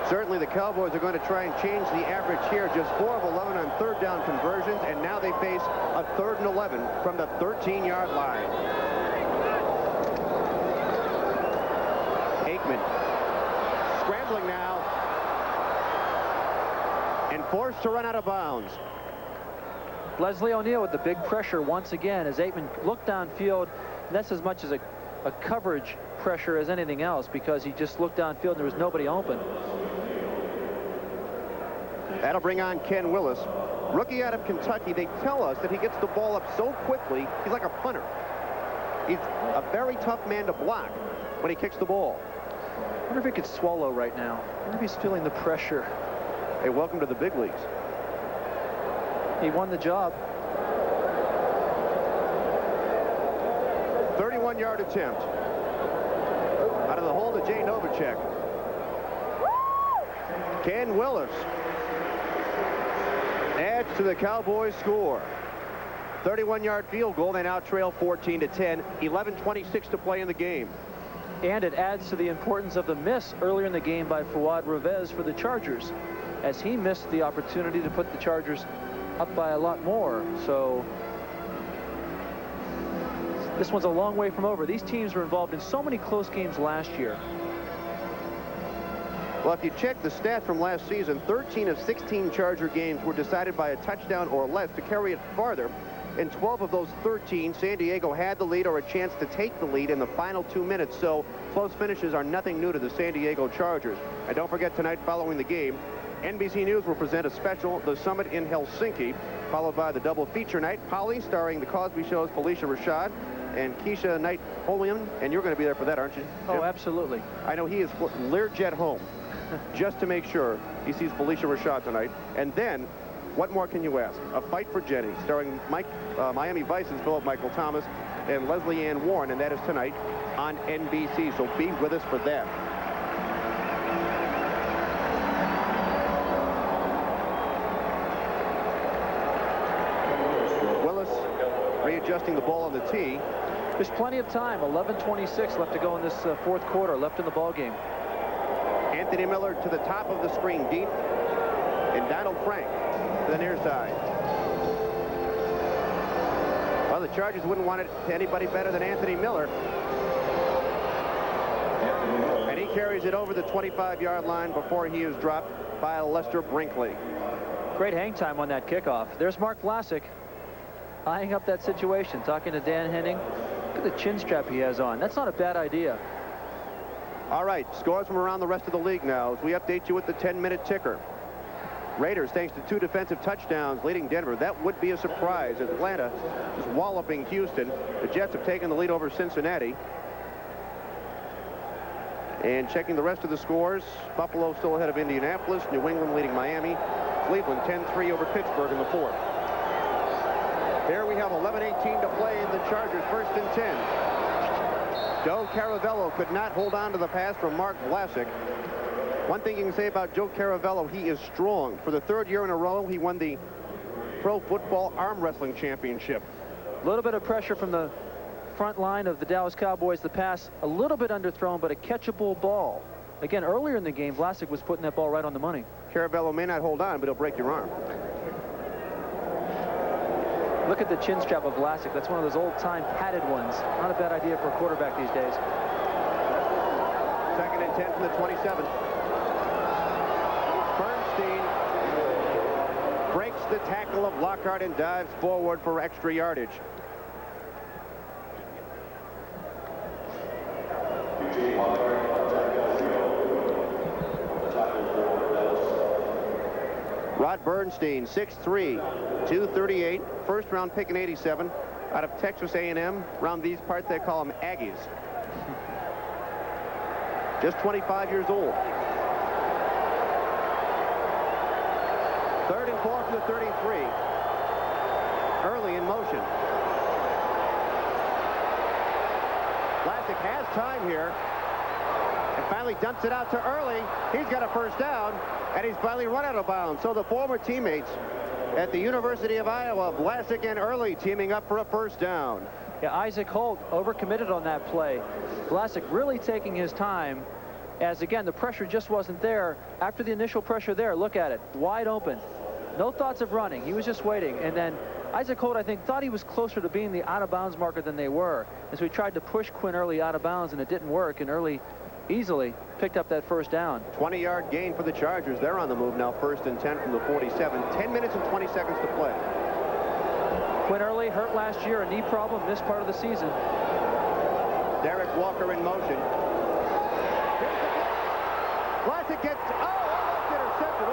Certainly the Cowboys are going to try and change the average here. Just 4 of 11 on 3rd down conversions, and now they face a 3rd and 11 from the 13-yard line. Aikman scrambling now and forced to run out of bounds.
Leslie O'Neal with the big pressure once again as Aikman looked downfield. That's as much as a coverage pressure as anything else, because he just looked downfield and there was nobody open.
That'll bring on Ken Willis. Rookie out of Kentucky. They tell us that he gets the ball up so quickly, he's like a punter. He's a very tough man to block when he kicks the ball.
I wonder if he could swallow right now. I wonder if he's feeling the pressure.
Hey, welcome to the big leagues.
He won the job.
31-yard attempt. Out of the hole to Jay Novacek. Ken Willis adds to the Cowboys score. 31-yard field goal. They now trail 14-10. 11:26 to play in the game.
And it adds to the importance of the miss earlier in the game by Fuad Reveiz for the Chargers, as he missed the opportunity to put the Chargers up by a lot more. So this one's a long way from over. These teams were involved in so many close games last year.
Well, if you check the stats from last season, 13 of 16 Charger games were decided by a touchdown or less. To carry it farther, In 12 of those 13, San Diego had the lead or a chance to take the lead in the final 2 minutes, so close finishes are nothing new to the San Diego Chargers. And don't forget, tonight following the game, NBC News will present a special, The Summit in Helsinki, followed by the double feature night, Polly, starring The Cosby Show's Felicia Rashad and Keisha Knight-Holian, and you're going to be there for that, aren't you, Jim?
Oh, absolutely.
I know he is Learjet home just to make sure he sees Felicia Rashad tonight. And then, what more can you ask? A Fight for Jenny, starring Miami Vice's Philip Michael Thomas and Leslie Ann Warren, and that is tonight on NBC, so be with us for that. Readjusting the ball on the tee.
There's plenty of time. 11:26 left to go in this fourth quarter, left in the ball game.
Anthony Miller to the top of the screen, deep, and Donald Frank to the near side. Well, the Chargers wouldn't want it to anybody better than Anthony Miller. And he carries it over the 25-yard line before he is dropped by Lester Brinkley.
Great hang time on that kickoff. There's Mark Vlasic eyeing up that situation, talking to Dan Henning. Look at the chin strap he has on. That's not a bad idea.
All right, scores from around the rest of the league now as we update you with the 10-minute ticker. Raiders, thanks to 2 defensive touchdowns, leading Denver. That would be a surprise. Atlanta is walloping Houston. The Jets have taken the lead over Cincinnati. And checking the rest of the scores, Buffalo still ahead of Indianapolis. New England leading Miami. Cleveland 10-3 over Pittsburgh in the fourth. There we have 11:18 to play in the Chargers, 1st and 10. Joe Caravello could not hold on to the pass from Mark Vlasic. One thing you can say about Joe Caravello, he is strong. For the 3rd year in a row, he won the Pro Football Arm Wrestling Championship.
A little bit of pressure from the front line of the Dallas Cowboys. The pass a little bit underthrown, but a catchable ball. Again, earlier in the game, Vlasic was putting that ball right on the money.
Caravello may not hold on, but he'll break your arm.
Look at the chin strap of Vlasic. That's one of those old-time padded ones. Not a bad idea for a quarterback these days.
2nd and 10 from the 27. Bernstein breaks the tackle of Lockhart and dives forward for extra yardage. Rod Bernstein, 6'3", 238, first-round pick in '87, out of Texas A&M. Around these parts, they call them Aggies. Just 25 years old. 3rd and 4 from the 33. Early in motion. Vlasic has time here. And finally dumps it out to Early. He's got a first down, and he's finally run out of bounds. So the former teammates at the University of Iowa, Vlasic and Early, teaming up for a first down.
Yeah, Isaac Holt overcommitted on that play. Vlasic really taking his time, as again, the pressure just wasn't there. After the initial pressure there, look at it, wide open. No thoughts of running. He was just waiting. And then Isaac Holt, I think, thought he was closer to being the out-of-bounds marker than they were. And so he tried to push Quinn Early out of bounds, and it didn't work. And Early easily picked up that first down.
20-yard gain for the Chargers. They're on the move now, 1st and 10 from the 47. 10 minutes and 20 seconds to play.
Quinn Early hurt last year, a knee problem, missed part of the season.
Derek Walker in motion. Vlasic gets, almost intercepted.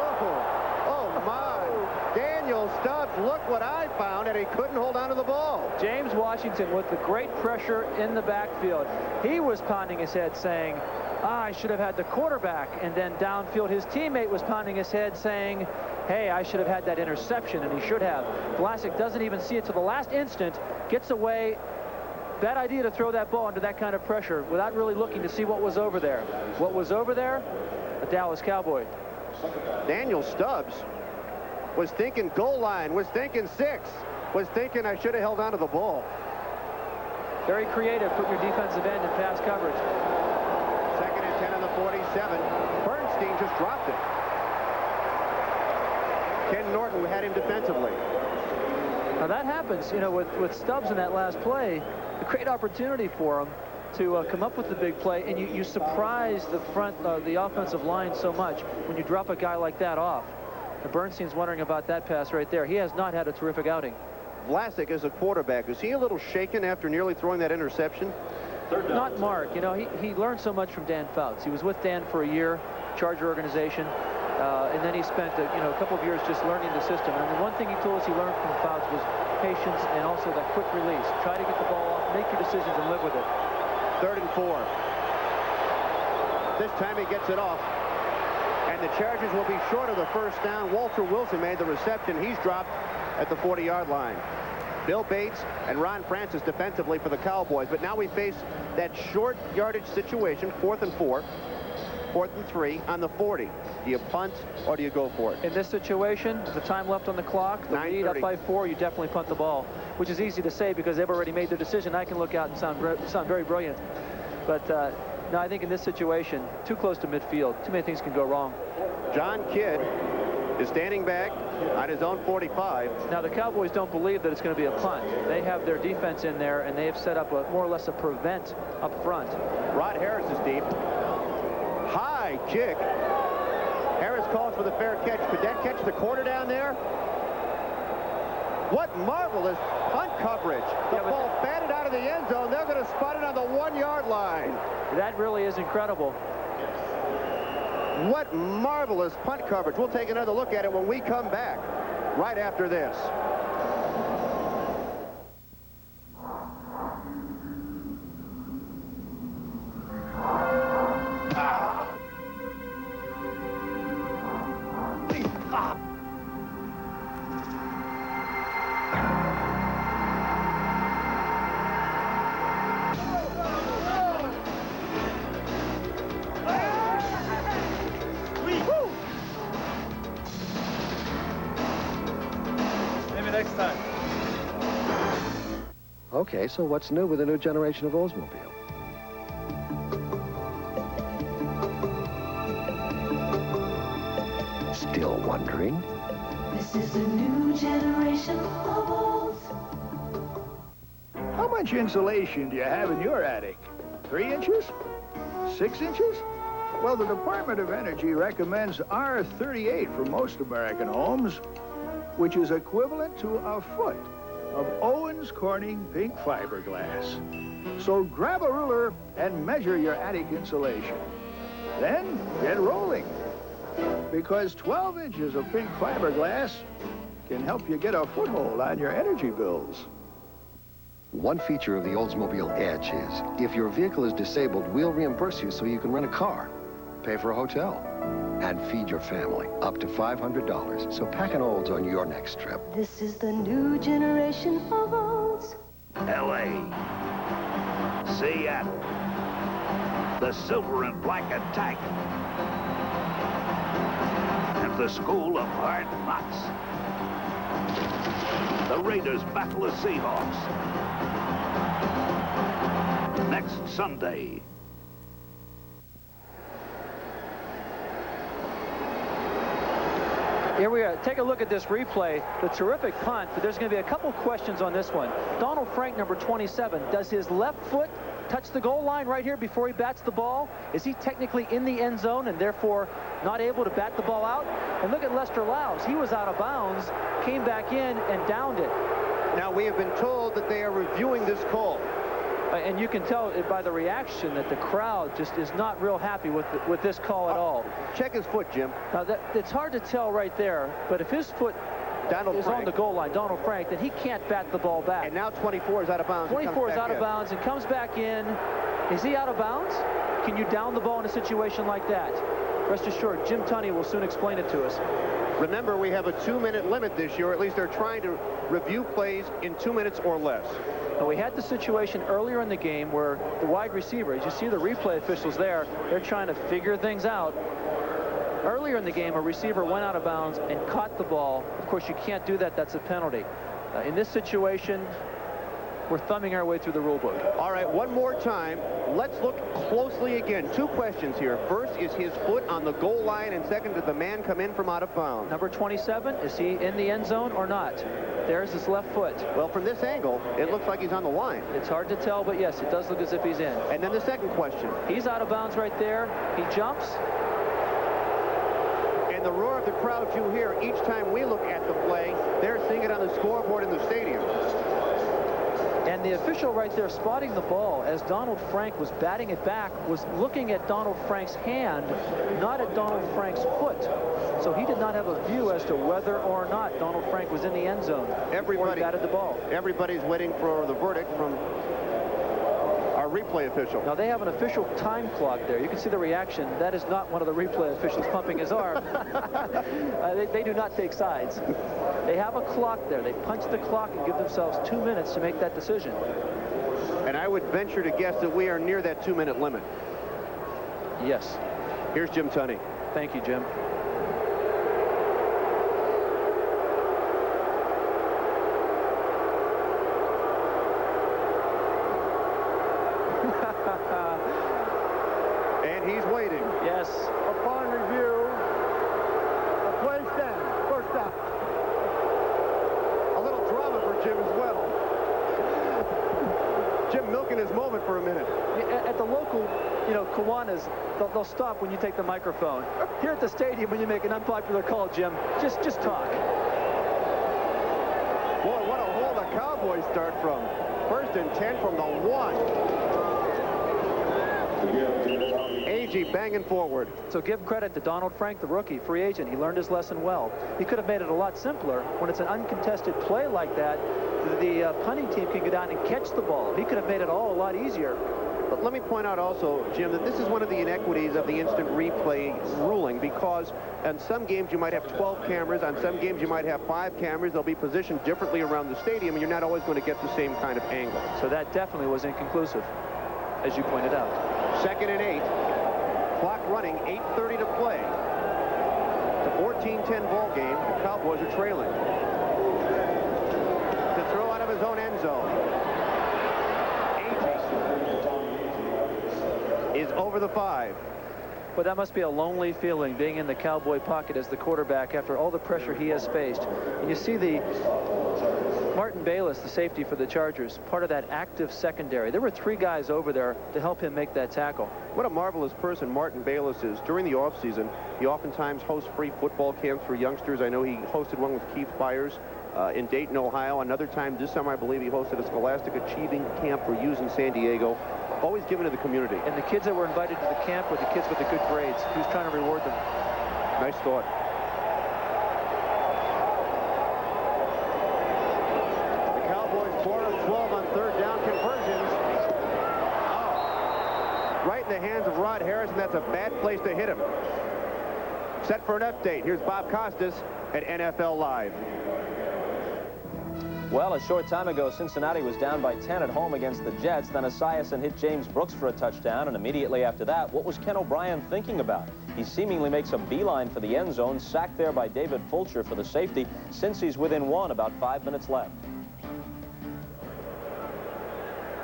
Oh my. Daniel Stubbs, look what I found, and he couldn't hold on to the ball.
James Washington with the great pressure in the backfield. He was pounding his head saying, I should have had the quarterback. And then downfield, his teammate was pounding his head saying, hey, I should have had that interception, and he should have. Vlasic doesn't even see it to the last instant, gets away. Bad idea to throw that ball under that kind of pressure without really looking to see what was over there. What was over there? A Dallas Cowboy.
Daniel Stubbs was thinking goal line, was thinking 6, was thinking I should have held on to the ball.
Very creative, putting your defensive end in pass coverage.
2nd and 10 on the 47. Bernstein just dropped it. Ken Norton had him defensively.
Now that happens, you know, with Stubbs in that last play, a great opportunity for him to come up with the big play, and you surprise the offensive line so much when you drop a guy like that off. And Bernstein's wondering about that pass right there. He has not had a terrific outing.
Vlasic as a quarterback. Is he a little shaken after nearly throwing that interception?
Not Mark. You know, he learned so much from Dan Fouts. He was with Dan for a year, Charger organization, and then he spent a couple of years just learning the system. And the one thing he told us he learned from Fouts was patience and also that quick release. Try to get the ball off, make your decisions, and live with it.
3rd and 4. This time he gets it off. And the Chargers will be short of the first down. Walter Wilson made the reception. He's dropped at the 40-yard line. Bill Bates and Ron Francis defensively for the Cowboys. But now we face that short yardage situation, 4th and 4, 4th and 3 on the 40. Do you punt or do you go for it?
In this situation, the time left on the clock, the lead up by 4, you definitely punt the ball, which is easy to say because they've already made their decision. I can look out and sound very brilliant. But no, I think in this situation, too close to midfield. Too many things can go wrong.
John Kidd is standing back on his own 45.
Now, the Cowboys don't believe that it's going to be a punt. They have their defense in there, and they have set up more or less a prevent up front.
Rod Harris is deep. High kick. Harris calls for the fair catch. Could that catch the corner down there? What marvelous punt coverage. The ball batted out of the end zone. They're going to spot it on the 1-yard line.
That really is incredible.
What marvelous punt coverage. We'll take another look at it when we come back right after this.
Okay, so what's new with the new generation of Oldsmobile? Still wondering?
This is a new generation of Olds.
How much insulation do you have in your attic? 3 inches? 6 inches? Well, the Department of Energy recommends R38 for most American homes, which is equivalent to a foot of Owens Corning pink fiberglass. So grab a ruler and measure your attic insulation. Then get rolling, because 12 inches of pink fiberglass can help you get a foothold on your energy bills.
One feature of the Oldsmobile Edge is, if your vehicle is disabled, we'll reimburse you so you can rent a car, pay for a hotel, and feed your family up to $500. So pack an Olds on your next trip.
This is the new generation of Olds.
L.A., Seattle, the Silver and Black Attack, and the School of Hard Knocks. The Raiders battle the Seahawks next Sunday.
Here we are. Take a look at this replay. The terrific punt, but there's going to be a couple questions on this one. Donald Frank, number 27, does his left foot touch the goal line right here before he bats the ball? Is he technically in the end zone and therefore not able to bat the ball out? And look at Lester Lowes. He was out of bounds, came back in and downed it.
Now, we have been told that they are reviewing this call.
And you can tell it by the reaction that the crowd just is not real happy with this call at all.
Check his foot, Jim.
Now, it's hard to tell right there, but if his foot is on the goal line, Donald Frank, then he can't bat the ball back.
And now 24 is out of bounds.
24 is out of bounds and comes back in. Is he out of bounds? Can you down the ball in a situation like that? Rest assured, Jim Tunney will soon explain it to us.
Remember, we have a 2-minute limit this year. At least they're trying to review plays in 2 minutes or less.
Now, we had the situation earlier in the game where the wide receiver, as you see the replay officials there, they're trying to figure things out. Earlier in the game, a receiver went out of bounds and caught the ball. Of course, you can't do that. That's a penalty. In this situation, we're thumbing our way through the rule book.
All right, one more time. Let's look closely again. 2 questions here. First, is his foot on the goal line? And second, did the man come in from out of bounds?
Number 27, is he in the end zone or not? There's his left foot.
Well, from this angle, it looks like he's on the line.
It's hard to tell, but yes, it does look as if he's in.
And then the second question.
He's out of bounds right there. He jumps.
And the roar of the crowd you hear each time we look at the play, they're seeing it on the scoreboard in the stadium.
And the official right there spotting the ball as Donald Frank was batting it back was looking at Donald Frank's hand, not at Donald Frank's foot. So he did not have a view as to whether or not Donald Frank was in the end zone.
Everybody
batted the ball.
Everybody's waiting for the verdict from our replay official.
Now they have an official time clock there. You can see the reaction. That is not one of the replay officials pumping his arm. They do not take sides. They have a clock there. They punch the clock and give themselves 2 minutes to make that decision.
And I would venture to guess that we are near that 2-minute limit.
Yes.
Here's Jim Tunney.
Thank you, Jim.
And he's waiting.
Yes.
Upon review, the play stands. First down.
A little drama for Jim as well. Jim milking his moment for a minute.
At the local, Kiwanis, they'll stop when you take the microphone. Here at the stadium, when you make an unpopular call, Jim, just talk.
Boy, what a hole the Cowboys start from. 1st and 10 from the 1. Agee banging forward.
So give credit to Donald Frank, the rookie, free agent. He learned his lesson well. He could have made it a lot simpler. When it's an uncontested play like that, the punting team can go down and catch the ball. He could have made it all a lot easier.
But let me point out also, Jim, that this is one of the inequities of the instant replay ruling, because in some games you might have 12 cameras, on some games you might have 5 cameras. They'll be positioned differently around the stadium, and you're not always going to get the same kind of angle.
So that definitely was inconclusive, as you pointed out.
2nd and 8. Clock running, 8:30 to play. It's a 14-10 ball game. The Cowboys are trailing. To throw out of his own end zone. Is over the 5.
But that must be a lonely feeling, being in the Cowboy pocket as the quarterback after all the pressure he has faced. And you see the Martin Bayless, the safety for the Chargers, part of that active secondary. There were 3 guys over there to help him make that tackle.
What a marvelous person Martin Bayless is. During the offseason, he oftentimes hosts free football camps for youngsters. I know he hosted one with Keith Byers in Dayton, Ohio. Another time this summer, I believe he hosted a Scholastic Achieving Camp for youth in San Diego. Always given to the community.
And the kids that were invited to the camp were the kids with the good grades. He was trying to reward them.
Nice thought. The Cowboys 4 of 12 on 3rd down conversions. Oh. Right in the hands of Rod Harrison. That's a bad place to hit him. Set for an update. Here's Bob Costas at NFL Live.
Well, a short time ago, Cincinnati was down by 10 at home against the Jets. Then Esiason hit James Brooks for a touchdown, and immediately after that, what was Ken O'Brien thinking about? He seemingly makes a beeline for the end zone, sacked there by David Fulcher for the safety. Since he's within 1, about 5 minutes left.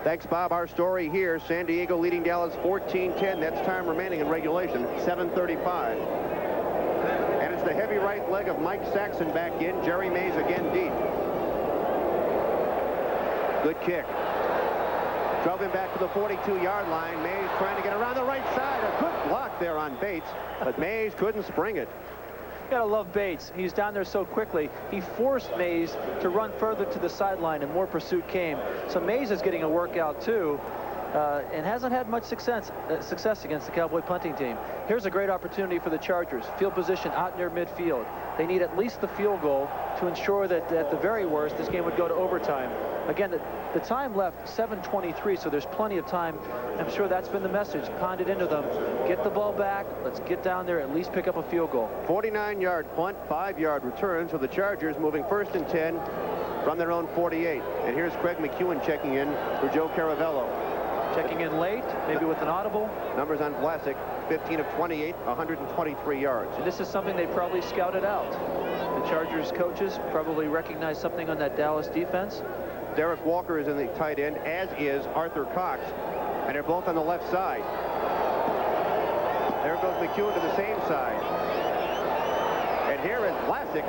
Thanks, Bob. Our story here, San Diego leading Dallas 14-10. That's time remaining in regulation, 7:35. And it's the heavy right leg of Mike Saxon back in. Jerry Mays again deep. Good kick. Drove him back to the 42-yard line. Mays trying to get around the right side. A good block there on Bates, but Mays couldn't spring it.
You gotta love Bates. He's down there so quickly. He forced Mays to run further to the sideline, and more pursuit came. So Mays is getting a workout too, and hasn't had much success against the Cowboy punting team. Here's a great opportunity for the Chargers. Field position out near midfield. They need at least the field goal to ensure that at the very worst this game would go to overtime. Again, the time left 7:23, so there's plenty of time. I'm sure that's been the message. Pound it into them. Get the ball back. Let's get down there, at least pick up a field goal.
49-yard punt, 5-yard return. So the Chargers moving 1st and 10 from their own 48. And here's Craig McEwen checking in for Joe Caravello.
Checking in late, maybe with an audible.
Numbers on Vlasic, 15 of 28, 123 yards.
And this is something they probably scouted out. The Chargers coaches probably recognized something on that Dallas defense.
Derek Walker is in the tight end, as is Arthur Cox. And they're both on the left side. There goes McEwen to the same side. And here is Vlasic.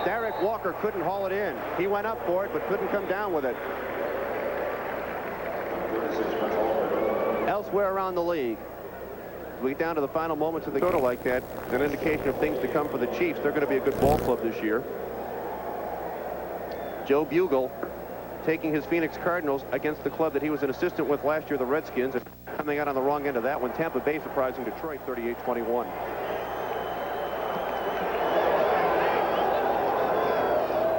Derek Walker couldn't haul it in. He went up for it, but couldn't come down with it. Elsewhere around the league, we get down to the final moments of the quarter like that. It's an indication of things to come for the Chiefs. They're going to be a good ball club this year. Joe Bugle taking his Phoenix Cardinals against the club that he was an assistant with last year, the Redskins, and coming out on the wrong end of that one. Tampa Bay surprising Detroit 38-21.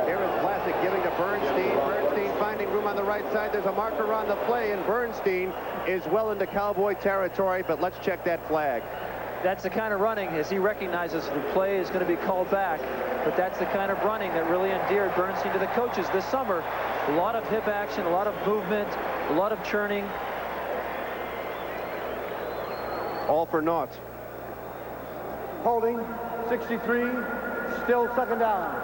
Here is Vlasic giving to Bernstein. Bernstein finding room on the right side. There's a marker on the play, and Bernstein is well into Cowboy territory, but let's check that flag.
That's the kind of running, as he recognizes the play is going to be called back, but that's the kind of running that really endeared Bernstein to the coaches this summer. A lot of hip action, a lot of movement, a lot of churning.
All for naught.
Holding, 63, still second down.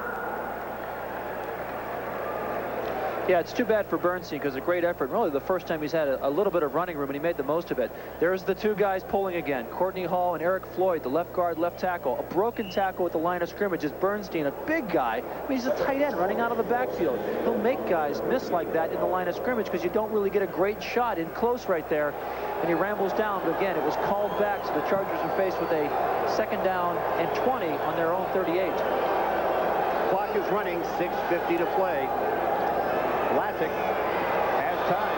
Yeah, it's too bad for Bernstein because a great effort. Really the first time he's had a little bit of running room, and he made the most of it. There's the two guys pulling again. Courtney Hall and Eric Floyd, the left guard, left tackle. A broken tackle at the line of scrimmage is Bernstein, a big guy. I mean, he's a tight end running out of the backfield. He'll make guys miss like that in the line of scrimmage because you don't really get a great shot in close right there. And he rambles down, but again, it was called back, so the Chargers are faced with a second down and 20 on their own 38.
Clock is running, 6:50 to play. Vlasic has time.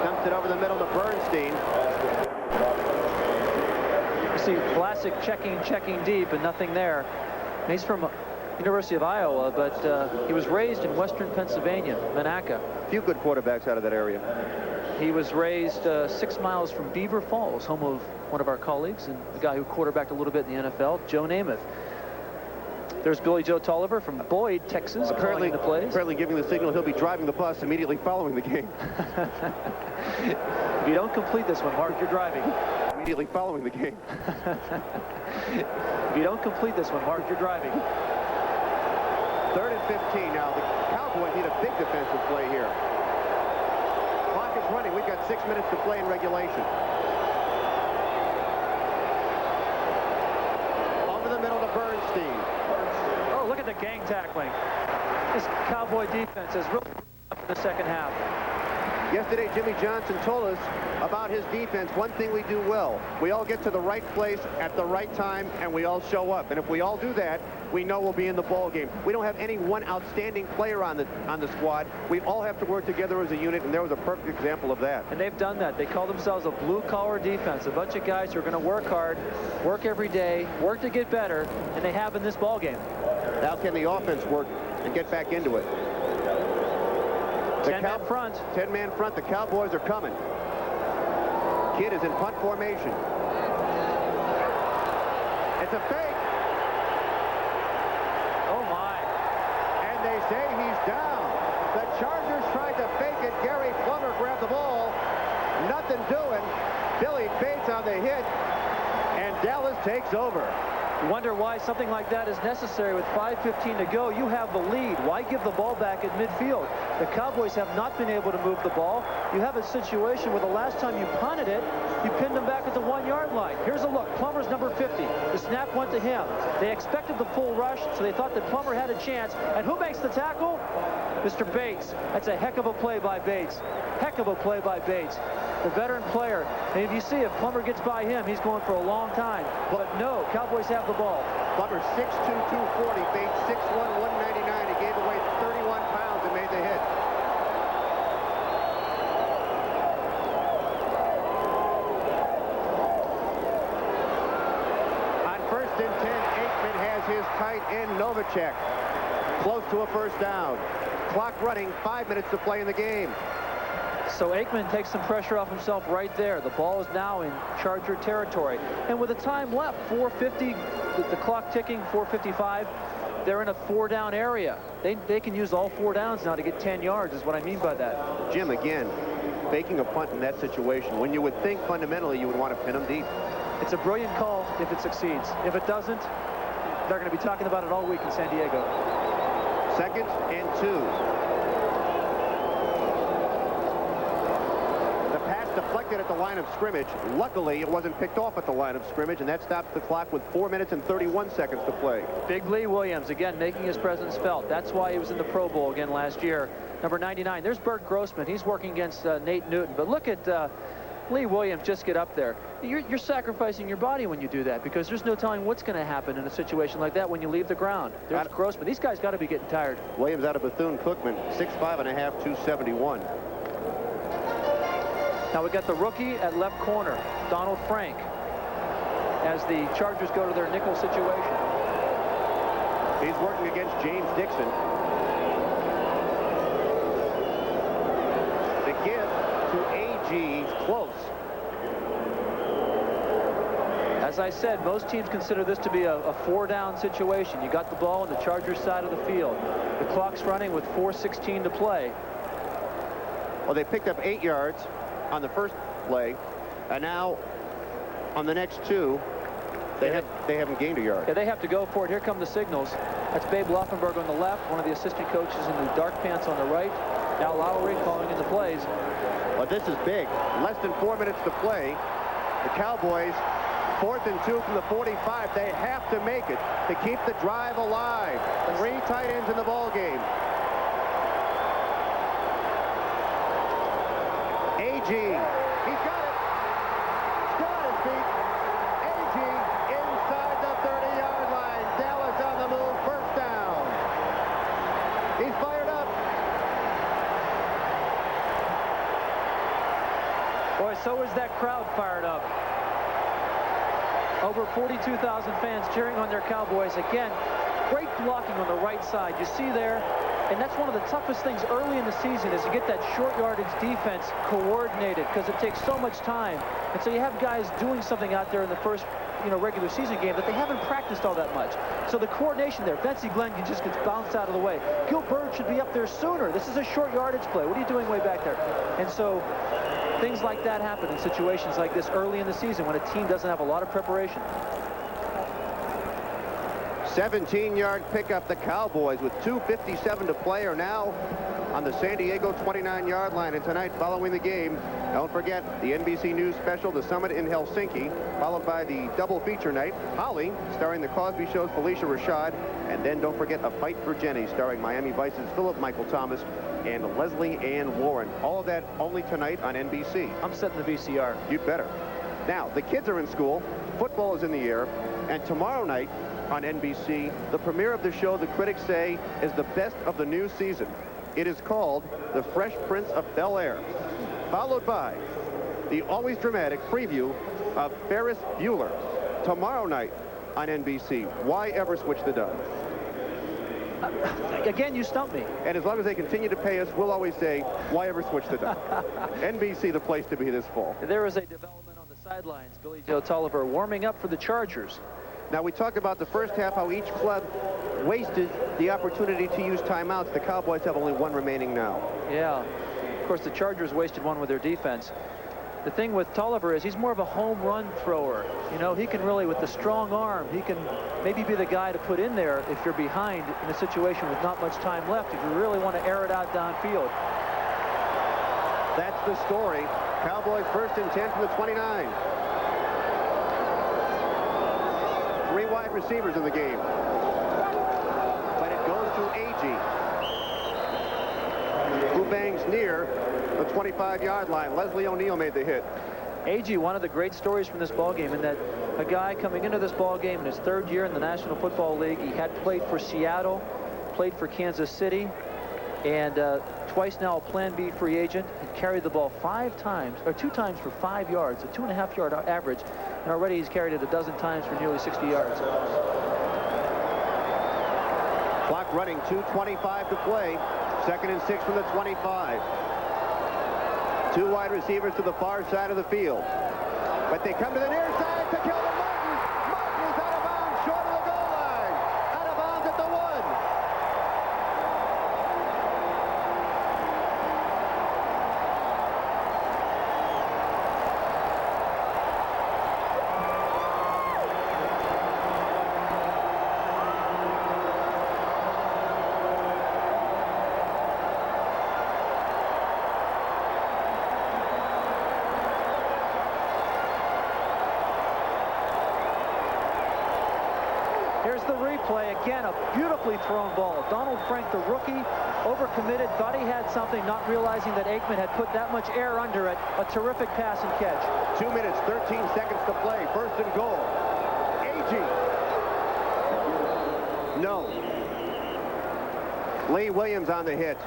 Dumps it over the middle to Bernstein.
You see Vlasic checking deep, and nothing there. He's from University of Iowa, but he was raised in western Pennsylvania, Monaca.
A few good quarterbacks out of that area.
He was raised 6 miles from Beaver Falls, home of one of our colleagues, and a guy who quarterbacked a little bit in the NFL, Joe Namath. There's Billy Joe Tolliver from Boyd, Texas,
apparently
the plays.
Apparently giving the signal he'll be driving the bus immediately following the game.
If you don't complete this one, Mark, you're driving.
Immediately following the game.
If you don't complete this one, Mark, you're driving.
3rd and 15 now. The Cowboys need a big defensive play here. Clock is running. We've got 6 minutes to play in regulation. Over the middle to Bernstein.
Oh, look at the gang tackling. This Cowboy defense has really up in the second half.
Yesterday, Jimmy Johnson told us about his defense. One thing we do well, we all get to the right place at the right time, and we all show up. And if we all do that, we know we'll be in the ball game. We don't have any one outstanding player on the squad. We all have to work together as a unit, and there was a perfect example of that.
And they've done that. They call themselves a blue-collar defense, a bunch of guys who are going to work hard, work every day, work to get better, and they have in this ball game.
Now can the offense work and get back into it?
10-man front.
10-man front. The Cowboys are coming. Kidd is in punt formation. It's a fake.
Oh, my.
And they say he's down. The Chargers tried to fake it. Gary Plummer grabbed the ball. Nothing doing. Billy Bates on the hit. And Dallas takes over.
You wonder why something like that is necessary with 5:15 to go. You have the lead. Why give the ball back at midfield? The Cowboys have not been able to move the ball. You have a situation where the last time you punted it, you pinned them back at the 1-yard line. Here's a look. Plummer's number 50. The snap went to him. They expected the full rush, so they thought that Plummer had a chance. And who makes the tackle? Mr. Bates. That's a heck of a play by Bates. Heck of a play by Bates. The veteran player. And if you see, if Plummer gets by him, he's going for a long time. But no, Cowboys have the ball.
Plummer 6'2", 240. Bates 6'1", 199. He gave away 31 pounds and made the hit. On 1st and 10, Aikman has his tight end Novacek close to a first down. Clock running, 5 minutes to play in the game.
So Aikman takes some pressure off himself right there. The ball is now in Charger territory. And with the time left, 4:50, the clock ticking, 4:55, they're in a 4-down area. They can use all 4 downs now to get 10 yards is what I mean by that.
Jim, again, faking a punt in that situation, when you would think fundamentally you would want to pin them deep.
It's a brilliant call if it succeeds. If it doesn't, they're going to be talking about it all week in San Diego.
2nd and 2. Deflected at the line of scrimmage. Luckily, it wasn't picked off at the line of scrimmage, and that stops the clock with 4 minutes and 31 seconds to play.
Big Lee Williams, again, making his presence felt. That's why he was in the Pro Bowl again last year. Number 99. There's Bert Grossman. He's working against Nate Newton. But look at Lee Williams, just get up there. You're sacrificing your body when you do that, because there's no telling what's going to happen in a situation like that when you leave the ground. There's Grossman. These guys got to be getting tired.
Williams out of Bethune-Cookman, 6'5 and a half, 271.
Now we got the rookie at left corner, Donald Frank, as the Chargers go to their nickel situation.
He's working against James Dixon. The give to A.G. close.
As I said, most teams consider this to be a four-down situation. You got the ball on the Chargers side of the field. The clock's running with 4:16 to play.
Well, they picked up 8 yards on the first play, and now on the next two, they haven't gained a yard.
Yeah, they have to go for it. Here come the signals. That's Babe Laufenberg on the left, one of the assistant coaches in the dark pants on the right. Al Lowry calling in the plays.
Well, this is big. Less than 4 minutes to play. The Cowboys, 4th and 2 from the 45. They have to make it to keep the drive alive. 3 tight ends in the ball game. A.G. He's got it. He's got his feet. A.G. inside the 30-yard line. Dallas on the move. First down. He's fired up.
Boy, so is that crowd fired up. Over 42,000 fans cheering on their Cowboys. Again, great blocking on the right side. You see there, and that's one of the toughest things early in the season is to get that short yardage defense coordinated, because it takes so much time. And so you have guys doing something out there in the first, regular season game that they haven't practiced all that much. So the coordination there, Betsy Glenn can just get bounced out of the way. Gil Bird should be up there sooner. This is a short yardage play. What are you doing way back there? And so things like that happen in situations like this early in the season when a team doesn't have a lot of preparation.
17-yard pickup. The Cowboys, with 2:57 to play, are now on the San Diego 29-yard line. And tonight, following the game, don't forget the NBC News special, The Summit in Helsinki, followed by the double feature night, Holly, starring The Cosby Show's Felicia Rashad, and then don't forget A Fight for Jenny, starring Miami Vice's Philip Michael Thomas and Leslie Ann Warren. All of that only tonight on NBC.
I'm setting the VCR.
You'd better. Now, the kids are in school, football is in the air, and tomorrow night on NBC, the premiere of the show the critics say is the best of the new season. It is called The Fresh Prince of Bel-Air, followed by the always dramatic preview of Ferris Bueller. Tomorrow night on NBC. Why ever switch the dub?
Again, you stumped me.
And as long as they continue to pay us, we'll always say, why ever switch the dub? NBC, the place to be this fall.
There is a development on the sidelines. Billy Joe Tolliver warming up for the Chargers.
Now, we talked about the first half, how each club wasted the opportunity to use timeouts. The Cowboys have only one remaining now.
Yeah. Of course, the Chargers wasted one with their defense. The thing with Tolliver is he's more of a home run thrower. He can really, with the strong arm, he can maybe be the guy to put in there if you're behind in a situation with not much time left, if you really want to air it out downfield.
That's the story. Cowboys 1st and 10 from the 29. 3 wide receivers in the game. But it goes to A.G., who bangs near the 25-yard line. Leslie O'Neal made the hit.
A.G., one of the great stories from this ballgame, in that a guy coming into this ballgame in his 3rd year in the National Football League, he had played for Seattle, played for Kansas City, and twice now a Plan B free agent. He carried the ball 5 times, or 2 times for 5 yards, a 2.5-yard average, and already he's carried it a dozen times for nearly 60 yards.
Clock running, 2:25 to play. 2nd and 6 from the 25. 2 wide receivers to the far side of the field. But they come to the near side to kill them. Martin is out of bounds, short of the goal line. Out of bounds at the 1.
Here's the replay. Again, a beautifully thrown ball. Donald Frank, the rookie, overcommitted, thought he had something, not realizing that Aikman had put that much air under it. A terrific pass and catch.
2 minutes, 13 seconds to play. First and goal. Agee. No. Lee Williams on the hit.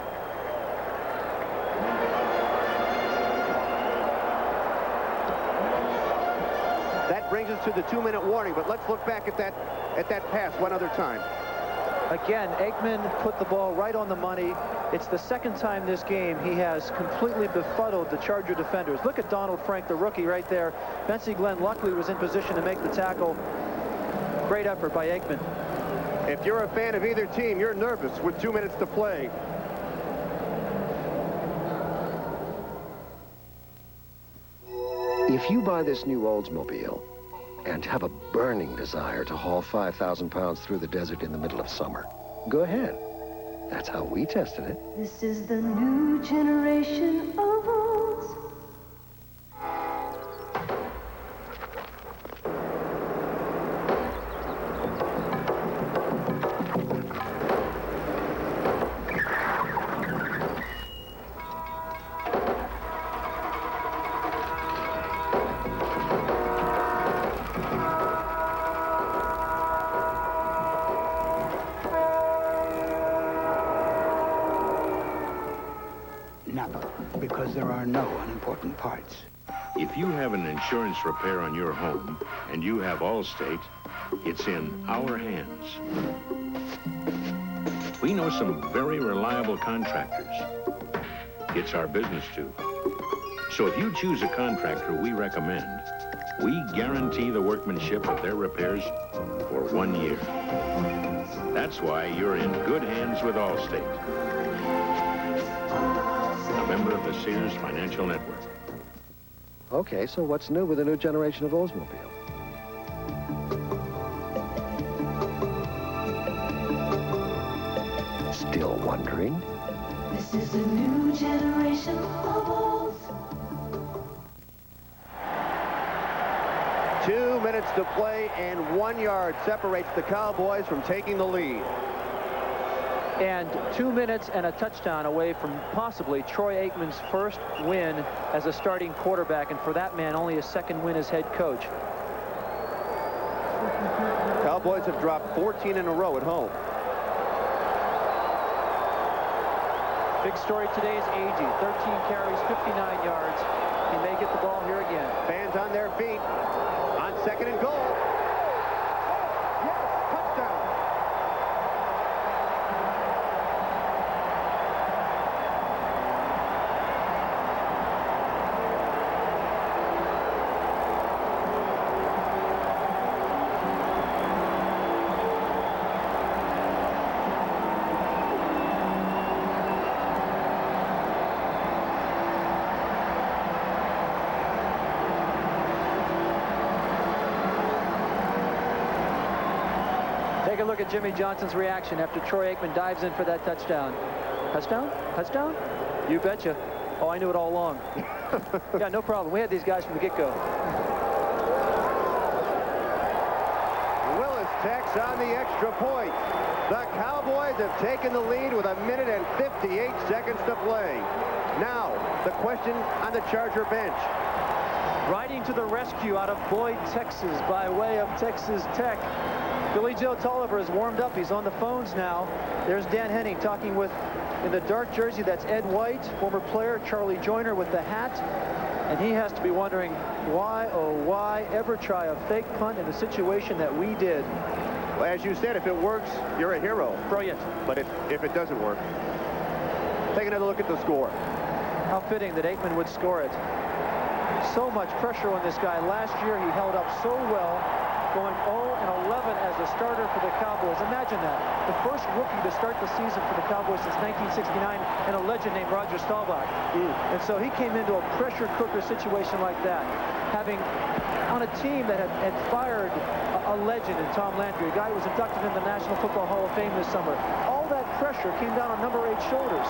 That brings us to the 2-minute warning, but let's look back at that pass one other time.
Again, Aikman put the ball right on the money. It's the second time this game he has completely befuddled the Charger defenders. Look at Donald Frank, the rookie, right there. Bensy Glenn luckily was in position to make the tackle. Great effort by Aikman.
If you're a fan of either team, you're nervous with 2 minutes to play.
If you buy this new Oldsmobile and have a burning desire to haul 5,000 pounds through the desert in the middle of summer, go ahead. That's how we tested it.
This is the new generation of Olds.
Because there are no unimportant parts.
If you have an insurance repair on your home and you have Allstate, it's in our hands. We know some very reliable contractors. It's our business too. So if you choose a contractor we recommend, we guarantee the workmanship of their repairs for 1 year. That's why you're in good hands with Allstate. Member of the Sears Financial Network.
Okay, so what's new with the new generation of Oldsmobile? Still wondering?
This is a new generation of Olds.
2 minutes to play, and 1 yard separates the Cowboys from taking the lead.
And 2 minutes and a touchdown away from possibly Troy Aikman's first win as a starting quarterback, and for that man, only his second win as head coach.
Cowboys have dropped 14 in a row at home.
Big story today is Agee. 13 carries, 59 yards. He may get the ball here again.
Fans on their feet on second and goal. Yes, touchdown.
Take a look at Jimmy Johnson's reaction after Troy Aikman dives in for that touchdown. Touchdown? Touchdown? You betcha. Oh, I knew it all along. Yeah, no problem. We had these guys from the get-go.
Willis tacks on the extra point. The Cowboys have taken the lead with 1 minute and 58 seconds to play. Now, the question on the Charger bench.
Riding to the rescue out of Boyd, Texas, by way of Texas Tech. Billy Joe Tolliver is warmed up. He's on the phones now. There's Dan Henning talking with, in the dark jersey, that's Ed White, former player, Charlie Joyner with the hat. And he has to be wondering, why, oh, why ever try a fake punt in a situation that we did?
Well, as you said, if it works, you're a hero.
Brilliant.
But if it doesn't work, take another look at the score.
How fitting that Aikman would score it. So much pressure on this guy. Last year, he held up so well, going 0-11 as a starter for the Cowboys. Imagine that. The first rookie to start the season for the Cowboys since 1969, and a legend named Roger Staubach. And so he came into a pressure cooker situation like that, having on a team that had fired a legend in Tom Landry, a guy who was inducted in the National Football Hall of Fame this summer. All that pressure came down on number 8 shoulders.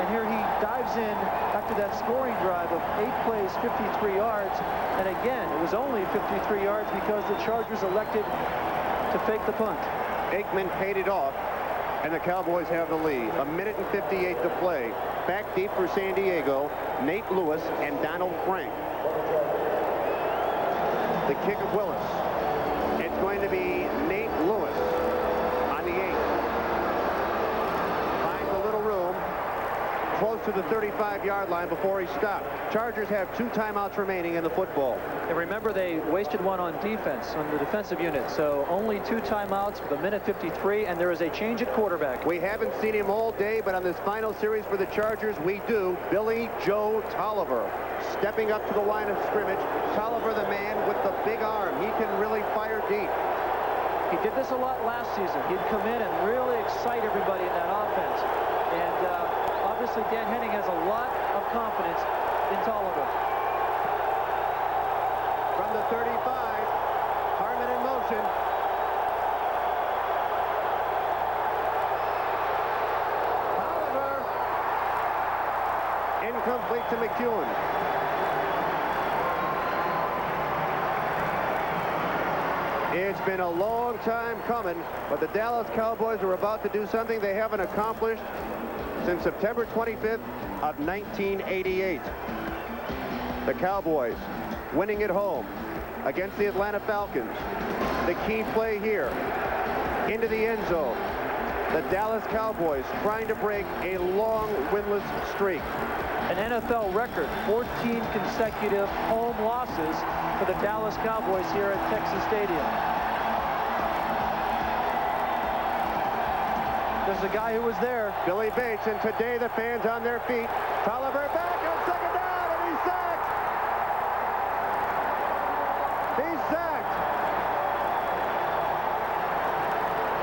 And here he dives in after that scoring drive of 8 plays, 53 yards. And again, it was only 53 yards because the Chargers elected to fake the punt.
Aikman paid it off. And the Cowboys have the lead. 1:58 to play. Back deep for San Diego, Nate Lewis and Donald Frank. The kick of Willis. It's going to be Nate Lewis on the 8. Finds a little room close to the 35-yard line before he stopped. Chargers have 2 timeouts remaining in the football.
And remember, they wasted one on defense, on the defensive unit. So only 2 timeouts with 1:53, and there is a change at quarterback.
We haven't seen him all day, but on this final series for the Chargers, we do. Billy Joe Tolliver stepping up to the line of scrimmage. Tolliver, the man with the big arm. He can really fire deep.
He did this a lot last season. He'd come in and really excite everybody in that offense. And obviously, Dan Henning has a lot of confidence in Tolliver.
From the 35, Harmon in motion. Tolliver. Incomplete to McEwen. It's been a long time coming, but the Dallas Cowboys are about to do something they haven't accomplished since September 25th of 1988. The Cowboys winning at home against the Atlanta Falcons. The key play here into the end zone. The Dallas Cowboys trying to break a long winless streak.
An NFL record, 14 consecutive home losses for the Dallas Cowboys here at Texas Stadium. There's a guy who was there.
Billy Bates, and today the fans on their feet. Tolliver back on second down, and he's sacked. He's sacked.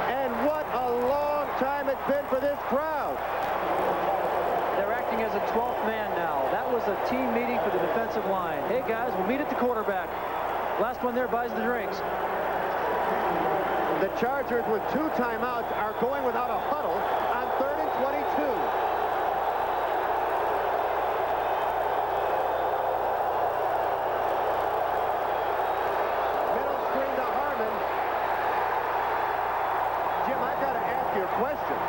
And what a long time it's been for this crowd.
They're acting as a 12th man now. That was a team meeting for the defensive line. Hey guys, we'll meet at the quarterback. Last one there buys the drinks.
The Chargers with 2 timeouts are going without a huddle on 3rd and 22. Middle screen to Harmon. Jim, I've got to ask you a question.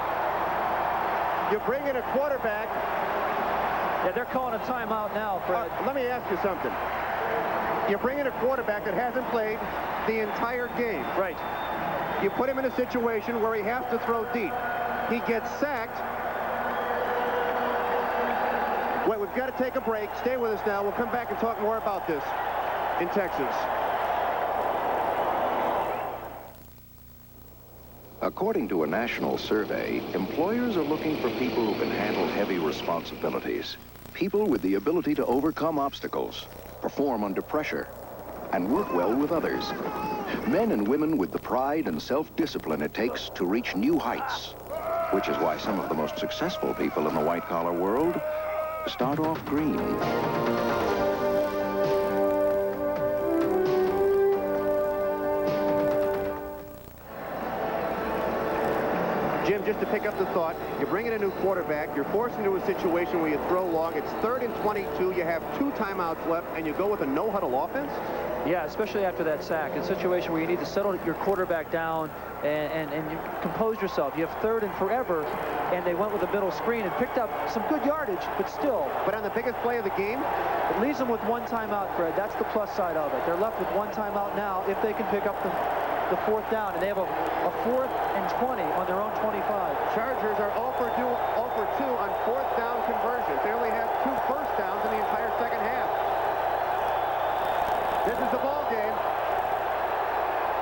You bring in a quarterback.
Yeah, they're calling a timeout now, Fred.
Let me ask you something. You bring in a quarterback that hasn't played the entire game.
Right.
You put him in a situation where he has to throw deep. He gets sacked. Wait, we've got to take a break. Stay with us now. We'll come back and talk more about this in Texas.
According to a national survey, employers are looking for people who can handle heavy responsibilities. People with the ability to overcome obstacles, perform under pressure, and work well with others. Men and women with the pride and self-discipline it takes to reach new heights, which is why some of the most successful people in the white-collar world start off green.
Jim, just to pick up the thought, you bring in a new quarterback, you're forced into a situation where you throw long, it's 3rd and 22, you have 2 timeouts left, and you go with a no-huddle offense?
Yeah, especially after that sack. In a situation where you need to settle your quarterback down and you compose yourself. You have 3rd and forever, and they went with a middle screen and picked up some good yardage, but still.
But on the biggest play of the game?
It leaves them with 1 timeout, Fred. That's the plus side of it. They're left with 1 timeout now if they can pick up the 4th down, and they have a 4th and 20 on their own 25.
Chargers are 0 for 2 on 4th down conversions. They only have 2 first downs in the entire second half. This is the ball game.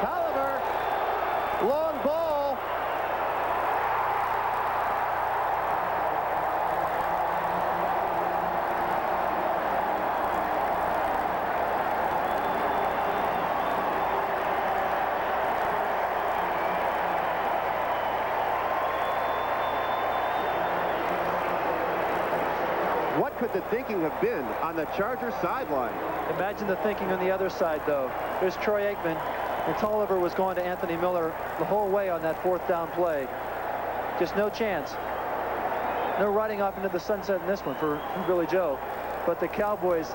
Tolliver, long ball. What could the thinking have been on the Chargers sideline?
Imagine the thinking on the other side, though. There's Troy Aikman, and Tolliver was going to Anthony Miller the whole way on that 4th down play. Just no chance. No riding off into the sunset in this one for Billy Joe. But the Cowboys,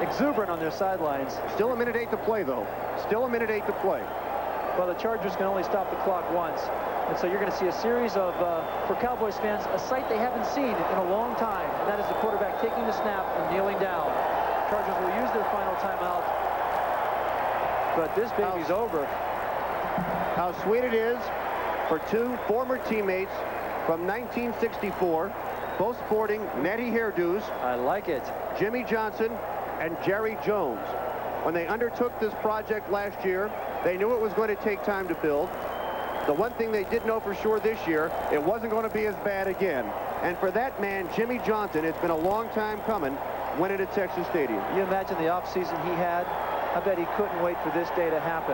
exuberant on their sidelines.
Still 1:08 to play, though. Still 1:08 to play.
Well, the Chargers can only stop the clock once. And so you're going to see a series of, for Cowboys fans, a sight they haven't seen in a long time. And that is the quarterback taking the snap and kneeling down. Chargers will use their final timeout. But this baby's over.
How sweet it is for two former teammates from 1964, both sporting natty hairdos.
I like it.
Jimmy Johnson and Jerry Jones. When they undertook this project last year, they knew it was going to take time to build. The one thing they did know for sure this year, it wasn't going to be as bad again. And for that man, Jimmy Johnson, it's been a long time coming, winning at Texas Stadium.
You imagine the offseason he had? I bet he couldn't wait for this day to happen.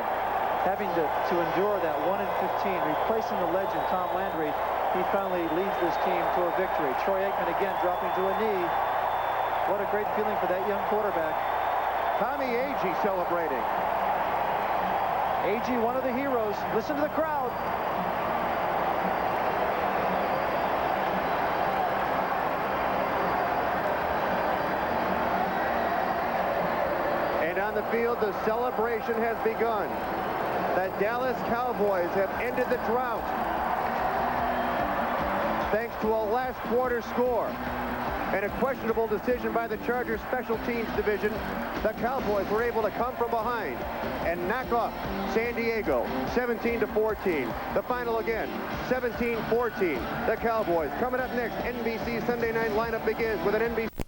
Having to endure that 1-15, replacing the legend Tom Landry, he finally leads this team to a victory. Troy Aikman again dropping to a knee. What a great feeling for that young quarterback.
Tommy Agee celebrating.
Agee, one of the heroes. Listen to the crowd.
And on the field, the celebration has begun. The Dallas Cowboys have ended the drought thanks to a last quarter score and a questionable decision by the Chargers special teams division. The Cowboys were able to come from behind and knock off San Diego 17-14. The final again, 17-14. The Cowboys coming up next. NBC Sunday night lineup begins with an NBC